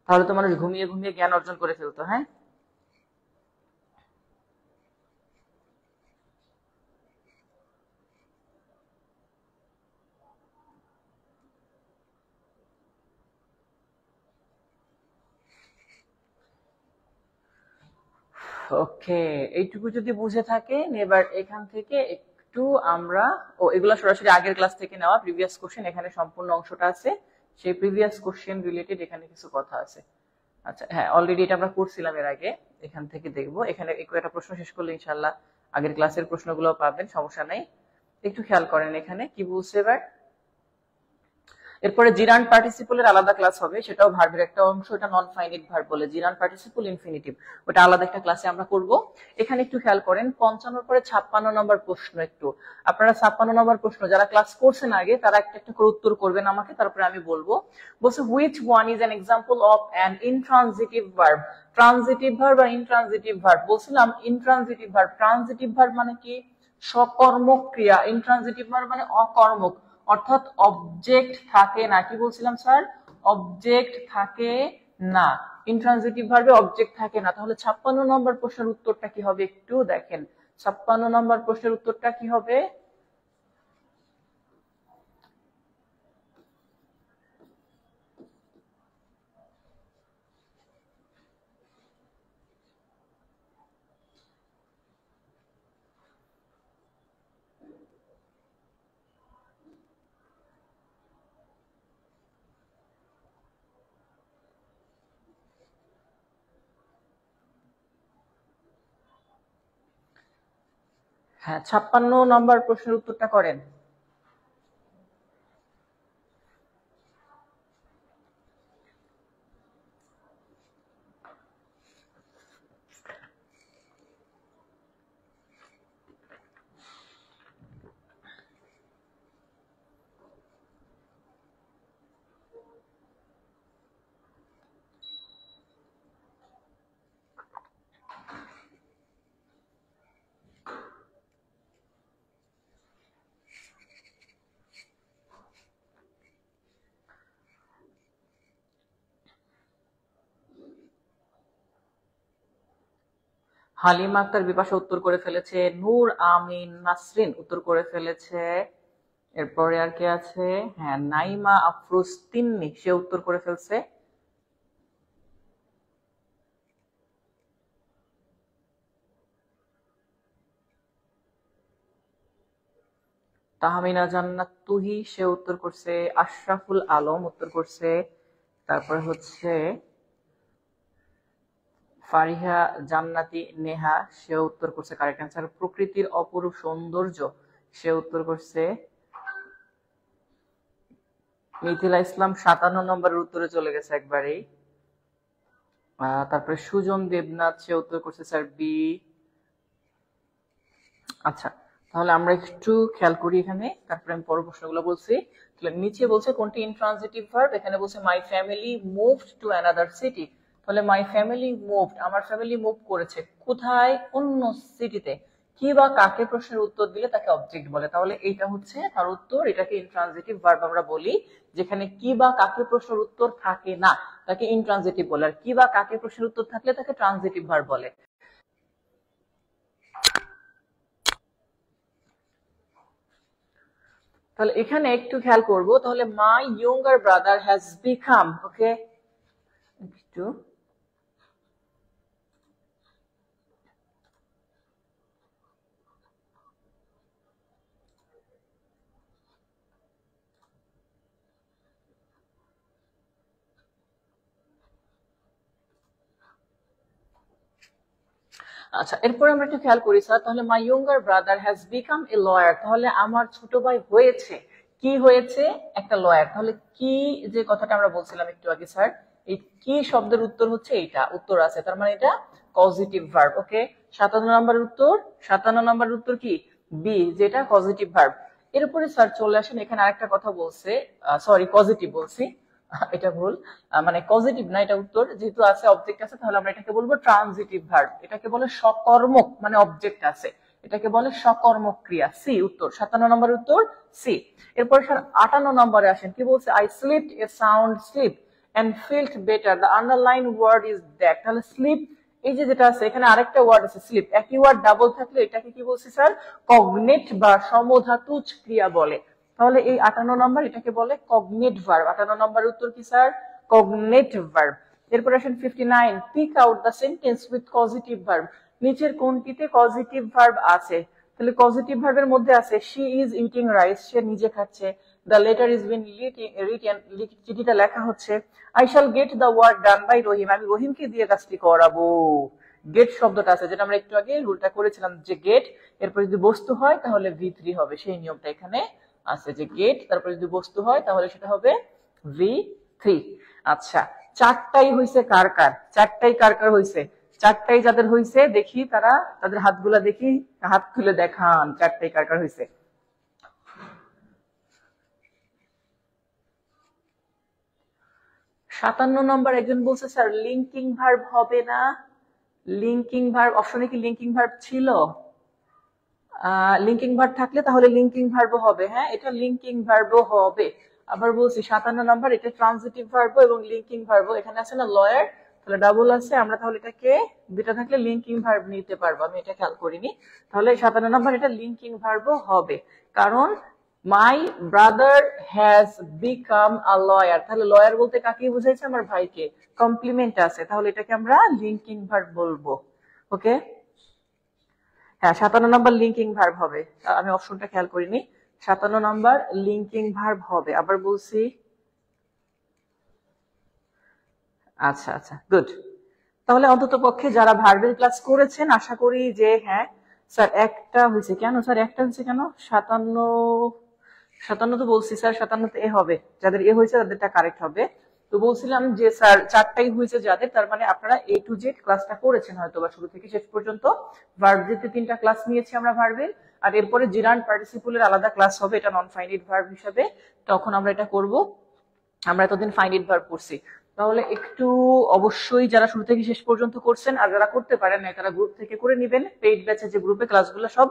তাহলে তো মানুষ ঘুমিয়ে ঘুমিয়ে জ্ঞান অর্জন করে ফেলতো, হ্যাঁ। ওকে, এইটুকু যদি বুঝে থাকেন, এবার এখান থেকে একটু আমরা, ও এগুলা সরাসরি আগের ক্লাস থেকে নেওয়া প্রিভিয়াস কোশ্চেন, এখানে সম্পূর্ণ অংশটা আছে, সেই প্রিভিয়াস কোশ্চেন রিলেটেড এখানে কিছু কথা আছে। আচ্ছা হ্যাঁ, অলরেডি এটা আমরা করছিলাম এর আগে, এখান থেকে দেখবো। এখানে একটা প্রশ্ন শেষ করলে ইনশাল্লাহ আগের ক্লাসের প্রশ্নগুলো পাবেন, সমস্যা নাই। একটু খেয়াল করেন এখানে কি বলছে এবার। এরপরে জিরান্ড পার্টিসিপলের আলাদা ক্লাস হবে, সেটাও ভার্বের একটা অংশ, এটা নন ফাইনিট ভার্ব বলে, জিরান্ড পার্টিসিপল ইনফিনিটিভ, ওটা আলাদা একটা ক্লাসে আমরা করব। এখানে একটু খেয়াল করেন 55 পরে 56 নম্বর প্রশ্ন, একটু আপনারা 56 নম্বর প্রশ্ন যারা ক্লাস করছেন আগে, তারা একটা একটা করে উত্তর করবেন আমাকে, তারপরে আমি বলবো। বলছে which one is an example of an intransitive verb. Transitive verb আর ইনট্রানজিটিভ ভার্ব, বলছিলাম ইনট্রানজিটিভ ভার্ব, ট্রানজিটিভ ভার্ব মানে কি, সকর্মক ক্রিয়া। ইনট্রানজিটিভ ভার্ব মানে অকর্মক, অর্থাৎ অবজেক্ট থাকে না। কি বলছিলাম স্যার, অবজেক্ট থাকে না। ইনট্রানজিটিভ ভার্বে অবজেক্ট থাকে না। তাহলে 56 নম্বর প্রশ্নের উত্তরটা কি হবে একটু দেখেন। 56 নম্বর প্রশ্নের উত্তরটা কি হবে? হ্যাঁ, 56 নম্বর প্রশ্নের উত্তরটা করেন। হালিমা আক্তার বিপাশা উত্তর করে ফেলেছে, নূর আমিন নাসরিন উত্তর করে ফেলেছে, এরপরে আর কে আছে? হ্যাঁ, নাইমা আফরোজ তিন্নি, সে উত্তর করে ফেলছে। তাহমিনা জান্নাত তুহি, সে উত্তর করছে। আশরাফুল আলম উত্তর করছে। তারপরে হচ্ছে ফারিহা জান্নাতি নেহা, সে উত্তর করছে কারেক্ট অ্যান্সার। প্রকৃতির অপরূপ সৌন্দর্য, সে উত্তর করছে। মিথিলা ইসলাম 57 নম্বরের উত্তরে চলে গেছে একবারেই। তারপরে সুজন দেবনাথ, সে উত্তর করছে স্যার বি। আচ্ছা, তাহলে আমরা একটু খেয়াল করি এখানে, তারপরে আমি পরের প্রশ্নগুলো বলছি। তাহলে নিচে বলছে কোনটি ইনট্রানজিটিভ ভার্ব, এখানে বলছে my family moved to another city. তাহলে মাই ফ্যামিলি মুভড, আমার ফ্যামিলি মুভ করেছে কোথায়? অন্য সিটিতে। কি বা কাকে প্রশ্নের উত্তর দিলে তাকে অবজেক্ট বলে, তাহলে এইটা হচ্ছে তার উত্তর। এটাকে ইনট্রানজিটিভ ভার্ব আমরা বলি, যেখানে কি বা কাকে প্রশ্নের উত্তর থাকে না তাকে ইনট্রানজিটিভ বলে, আর কি বা কাকে প্রশ্নের উত্তর থাকলে তাকে ট্রানজিটিভ ভার্ব বলে। তাহলে এখানে একটু খেয়াল করব, তাহলে my younger brother has become, okay একটু আচ্ছা, এরপরে আমরা একটু খেয়াল করি স্যার, তাহলে my younger brother has become a lawyer, তাহলে আমার ছোট ভাই হয়েছে কি? হয়েছে একটা লয়ার। তাহলে কি যে কথাটা আমরা বলছিলাম একটু আগে স্যার, এই কি শব্দের উত্তর হচ্ছে এইটা, উত্তর আছে, তার মানে এটা পজিটিভ ভার্ব। ওকে, 57 নম্বরের উত্তর, 57 নম্বরের উত্তর কি? বি, যেটা পজিটিভ ভার্ব। এরপরে স্যার চলে আসেন, এখানে আরেকটা কথা বলছে, সরি পজিটিভ বলছি, এটা ভুল, মানে পজিটিভ না, এটা উত্তর যেহেতু আছে অবজেক্ট আছে, তাহলে আমরা এটাকে বলবো ট্রানজিটিভ ভার্ব। এটাকে বলে সকর্মক, মানে অবজেক্ট আছে, এটাকে বলে সকর্মক ক্রিয়া। সি উত্তর, 57 নম্বরের উত্তর সি। এরপর স্যার 58 নম্বরে আসেন, কি বলছে? I slipped a sound sleep and felt better, the underline word is that. তাহলে স্লিপ, এই যে যেটা আছে এখানে আরেকটা ওয়ার্ড আছে স্লিপ, একই ওয়ার্ড ডাবল থাকলে এটাকে কি বলছি স্যার? কগনেট বা সমধাতুজ ক্রিয়া বলে। তাহলে এই 58 নম্বর এটাকে বলে কগনেট ভার্ব। 58 নম্বরের উত্তর কি স্যার? Cognate verb. এরপর আসেন 59, pick out the sentence with positive verb. নিচের কোনটিতে পজিটিভ ভার্ব আছে? তাহলে পজিটিভ ভার্বের মধ্যে আছে শি ইজ ইটিং রাইস, সে নিজে খাচ্ছে। The letter is been written, চিঠিটা লেখা হচ্ছে। I shall get the work done by Rahim, আমি রহিমকে দিয়ে কাজটি করাবো। গেট শব্দটা আছে, যেটা আমরা একটু আগে রুলটা করেছিলাম, যে গেট এরপর যদি বস্তু হয় তাহলে V3 হবে, সেই নিয়মটা এখানে আছে, যে গেট তারপরে যদি বস্তু হয় তাহলে সেটা হবে V3। আচ্ছা, চারটাই হইছে কার কার? চারটাই কার কার হইছে? চারটাই যাদের হইছে দেখি তারা তাদের হাতগুলা দেখি, হাত খুলে দেখান চারটাই কার কার হইছে। 57 নম্বর একজন বলছে স্যার লিঙ্কিং ভার্ব হবে না। লিঙ্কিং ভার্ব অপশনে কি লিঙ্কিং ভার্ব ছিল? লিঙ্কিং ভার্ব থাকলে তাহলে লিঙ্কিং ভার্বও হবে। হ্যাঁ, এটা লিঙ্কিং ভার্বও হবে। আবার বলছি 57 নাম্বার, এটা ট্রানজিটিভ ভার্ব এবং লিঙ্কিং ভার্ব। এখানে আছে না লয়ার, তাহলে ডাবল আছে, আমরা তাহলে এটাকে দুটা থাকলে লিঙ্কিং ভার্ব নিতে পারবো, আমি এটা খেয়াল করিনি। তাহলে 57 নাম্বার এটা লিঙ্কিং ভার্বও হবে, কারণ my brother has become a lawyer, তাহলে লয়ার বলতে কাকে বুঝাইছে? আমার ভাইকে। কমপ্লিমেন্ট আছে, তাহলে এটাকে আমরা লিঙ্কিং ভার্ব বলবো। ওকে, হ্যাঁ 57 নাম্বার লিঙ্কিং ভার্ব হবে, আমি অপশনটা খেয়াল করিনি। 57 নাম্বার লিঙ্কিং ভার্ব হবে। আবার বলছি, আচ্ছা আচ্ছা, গুড। তাহলে অন্তত পক্ষে যারা ভার্বের ক্লাস করেছেন আশা করি যে হ্যাঁ স্যার একটা হয়েছে কেন? স্যার একটা হয়েছে কেন? 57, 57 তো বলছি স্যার, 57 এ হবে, যাদের এ হয়েছে তাদেরটা কারেক্ট হবে। তো বলছিলাম যে স্যার চারটাই হয়েছে যাদের, তার মানে আপনারা A to Z ক্লাসটা করেছেন হয়তো বা শুরু থেকে শেষ পর্যন্ত। ভার্ব যেতে 3টা ক্লাস নিয়েছি আমরা ভার্বের, আর এরপরে জিরান্ড পার্টিসিপলের আলাদা ক্লাস হবে, এটা নন ফাইনাইট ভার্ব হিসাবে, তখন আমরা এটা করব। আমরা এতদিন ফাইনাইট ভার্ব করছি, তাহলে একটু অবশ্যই যারা শুরু থেকে শেষ পর্যন্ত করছেন আর যারা করতে পারেন না তারা গ্রুপ থেকে করে নেবেন। পেইড ব্যাচে যে গ্রুপে ক্লাসগুলো সব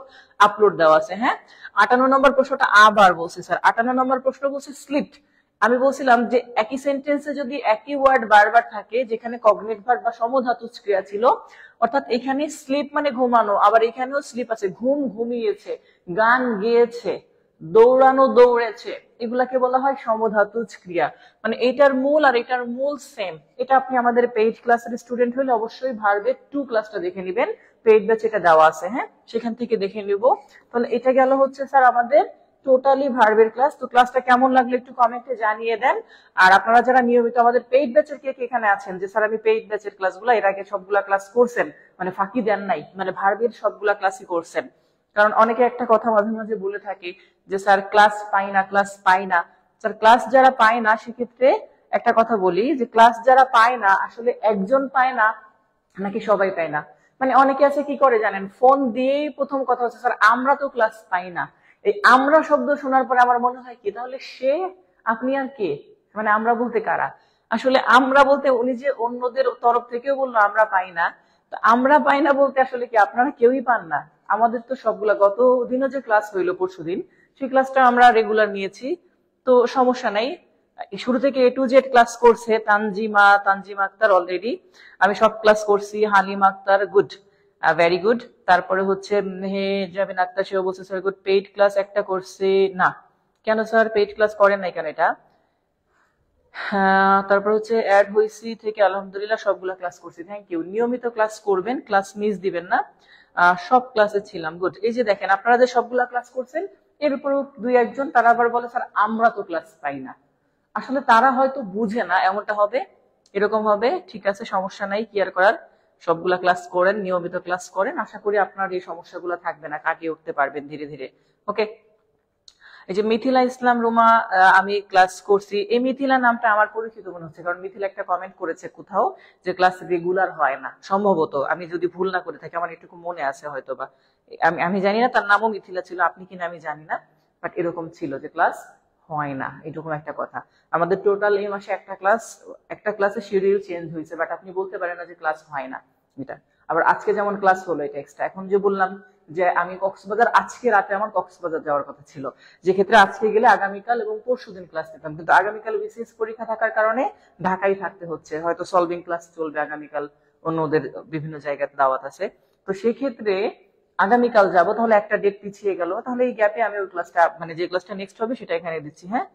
আপলোড দেওয়া আছে। হ্যাঁ, 58 নম্বর প্রশ্নটা আবার বলছি স্যার, 58 নম্বর প্রশ্ন বলছে স্লিপড। আমি বলছিলাম যে একই সেন্টেন্সে যদি একই ওয়ার্ড বারবার থাকে, যেখানে কগনিট ভার্ব বা সমধাতুজ ক্রিয়া ছিল, অর্থাৎ এখানে স্লিপ মানে ঘুমানো, আবার এখানেও স্লিপ আছে, ঘুম ঘুমিয়েছে, গান গেয়েছে, দৌড়ানো দৌড়েছে, এগুলাকে বলা হয় সমধাতুজ ক্রিয়া। মানে এটার মূল আর এটার মূল সেম। এটা আপনি আমাদের পেইড ক্লাসের স্টুডেন্ট হলে অবশ্যই ভার্বের 2 ক্লাসটা দেখে নেবেন, পেইড ব্যাচ এটা দেওয়া আছে, হ্যাঁ সেখান থেকে দেখে নিব। তাহলে এটা গেল হচ্ছে স্যার আমাদের টোটালি ভার্বের ক্লাস। তো ক্লাসটা কেমন লাগলো একটু কমেন্টে জানিয়ে দেন। আর আপনারা যারা নিয়মিত আমাদের পেইড ব্যাচের কে কে এখানে আছেন, যে স্যার আমি পেইড ব্যাচের ক্লাসগুলো এর আগে সবগুলা ক্লাস করছেন, মানে ফাঁকি দেন নাই, মানে ভার্বের সবগুলা ক্লাসই করছেন। কারণ অনেকে একটা কথা মাঝে মাঝে বলে থাকে যে স্যার ক্লাস পাই না, ক্লাস পাই না। স্যার ক্লাস যারা পায় না সেক্ষেত্রে একটা কথা বলি, যে ক্লাস যারা পায় না আসলে একজন পায় না নাকি সবাই পায় না। মানে অনেকে আছে কি করে জানেন, ফোন দিয়েই প্রথম কথা হচ্ছে স্যার আমরা তো ক্লাস পাই না। এই আমরা শব্দ শোনার পরে আমার মনে হয় কি, তাহলে সে আপনি আর কে, মানে আমরা বলতে কারা? আসলে আমরা বলতে উনি যে অন্যদের তরফ থেকেও বললো আমরা পাই না, তো আমরা পাই না বলতে আসলে কি আপনারা কেউই পান না? আমাদের তো সবগুলা, গত দিনও যে ক্লাস হইলো পরশুদিন, সেই ক্লাসটা আমরা রেগুলার নিয়েছি, তো সমস্যা নাই। শুরু থেকে A to Z ক্লাস করছে তানজিমা আক্তার অলরেডি, আমি সব ক্লাস করছি। Halima Akter good, very good. তারপরে হচ্ছে মেহজাবিন আক্তার, সেও বলছে স্যার গুড। পেইড ক্লাস একটা করছে না, কেন স্যার পেইড ক্লাস করেন নাই কেন এটা? হ্যাঁ, তারপর হচ্ছে অ্যাড হইছি থেকে আলহামদুলিল্লাহ সবগুলা ক্লাস করছি, থ্যাংক ইউ। নিয়মিত ক্লাস করবেন, ক্লাস মিস দিবেন না। সব ক্লাসে ছিলাম, গুড। এই যে দেখেন আপনারা যে সবগুলা ক্লাস করছেন, এর উপরও 2-1 জন তারা আবার বলে স্যার আমরা তো ক্লাস পাই না। আসলে তারা হয়তো বুঝে না এমনটা হবে, এরকম হবে। ঠিক আছে, সমস্যা নাই, কেয়ার করার। সবগুলা ক্লাস করেন, নিয়মিত ক্লাস করেন, আশা করি আপনার এই সমস্যাগুলো থাকবে না, কাটিয়ে উঠতে পারবেন ধীরে ধীরে। ওকে। এই যে মিথিলা ইসলাম রুমা, আমি ক্লাস করছি। এই মিথিলা নামটা আমার পরিচিত মনে হচ্ছে, কারণ মিথিলা একটা কমেন্ট করেছে কোথাও যে ক্লাস রেগুলার হয় না, সম্ভবত আমি যদি ভুল না করে থাকি, আমার এটুকু মনে আছে হয়তো বা। আমি জানি না তার নামও মিথিলা ছিল, আপনি কিনা আমি জানি না, বাট এরকম ছিল যে ক্লাস হয় না, এরকম একটা কথা। আমাদের টোটাল এই মাসে একটা ক্লাসে শিডিউল চেঞ্জ হয়েছে, বাট আপনি বলতে পারেন না যে ক্লাস হয় না এটা। আবার আজকে যেমন ক্লাস হলো এটা এক্সট্রা। এখন যে বললাম যে আমি কক্সবাজার, আজকে রাতে আমার কক্সবাজার যাওয়ার কথা ছিল, যে ক্ষেত্রে আজকে গেলে আগামীকাল এবং পরশুদিন ক্লাস নিতাম, কিন্তু আগামীকাল বিসিএস পরীক্ষা থাকার কারণে ঢাকায় থাকতে হচ্ছে, হয়তো সলভিং ক্লাস চলবে আগামীকাল, অন্যদের বিভিন্ন জায়গায় দাওয়াত আছে। তো সেক্ষেত্রে আগামীকাল যাব, তাহলে একটা ডেট পিছিয়ে গেল, তাহলে এই গ্যাপে আমি ওই ক্লাসটা, মানে যে ক্লাসটা নেক্সট হবে সেটা এখানে দিচ্ছি। হ্যাঁ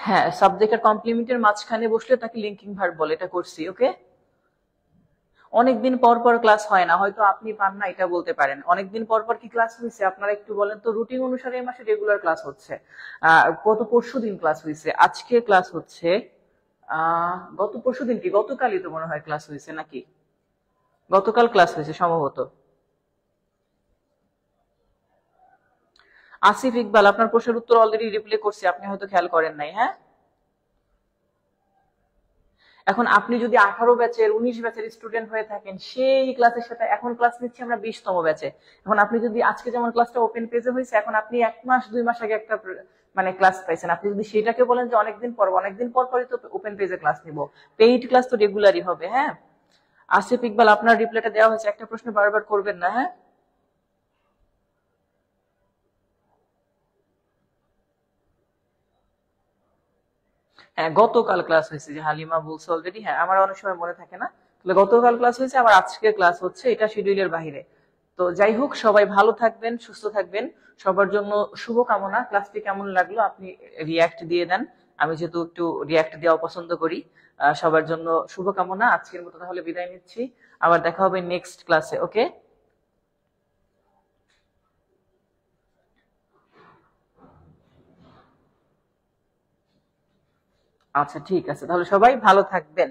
হ্যাঁ, সাবজেক্ট আর কমপ্লিমেন্টের মাঝখানে বসলে তাকে লিঙ্কিং ভার্ব বলে, এটা করছি। ওকে। অনেকদিন পর পর ক্লাস হয় না, হয়তো আপনি পান না এটা বলতে পারেন। অনেকদিন পর পর কি ক্লাস হয়েছে আপনারা একটু বলেন তো? রুটিন অনুসারে এই মাসে রেগুলার ক্লাস হচ্ছে। গত পরশুদিন ক্লাস হয়েছে, আজকে ক্লাস হচ্ছে। গত পরশুদিন কি, গতকালই তো মনে হয় ক্লাস হয়েছে নাকি? গতকাল ক্লাস হয়েছে সম্ভবত। আসিফ ইকবাল, আপনার প্রশ্নের উত্তর অলরেডি রিপ্লে করছি, আপনি হয়তো খেয়াল করেন নাই। হ্যাঁ, এখন আপনি যদি 18 ব্যাচের 19 ব্যাচের স্টুডেন্ট হয়ে থাকেন, সেই ক্লাসের সাথে এখন ক্লাস নিচ্ছি আমরা 20তম ব্যাচে। এখন আপনি যদি আজকে যেমন ক্লাসটা ওপেন পেজে হয়েছে, এখন আপনি 1 মাস 2 মাস আগে একটা মানে ক্লাস পাইছেন, আপনি যদি সেটাকে বলেন যে অনেকদিন পর পরই তো ওপেন পেজে ক্লাস নিব, পেইড ক্লাস তো রেগুলারই হবে। হ্যাঁ, আসিফ ইকবাল আপনার রিপ্লাইটা দেওয়া হয়েছে, একটা প্রশ্ন বারবার করবেন না। হ্যাঁ হ্যাঁ, গতকাল ক্লাস হয়েছে, যে হালিমা বলছে অলরেডি। হ্যাঁ, আমার অনেক সময় মনে থাকে না, তাহলে গতকাল ক্লাস হয়েছে, আবার আজকে ক্লাস হচ্ছে, এটা শিডিউলের বাইরে। তো যাই হোক, সবাই ভালো থাকবেন, সুস্থ থাকবেন, সবার জন্য শুভকামনা। ক্লাসটি কেমন লাগলো আপনি রিয়াক্ট দিয়ে দেন, আমি যেহেতু একটু রিয়াক্ট দেওয়া পছন্দ করি। সবার জন্য শুভকামনা। আজকের মতো তাহলে বিদায় নিচ্ছি, আবার দেখা হবে নেক্সট ক্লাসে। ওকে, আচ্ছা ঠিক আছে, তাহলে সবাই ভালো থাকবেন।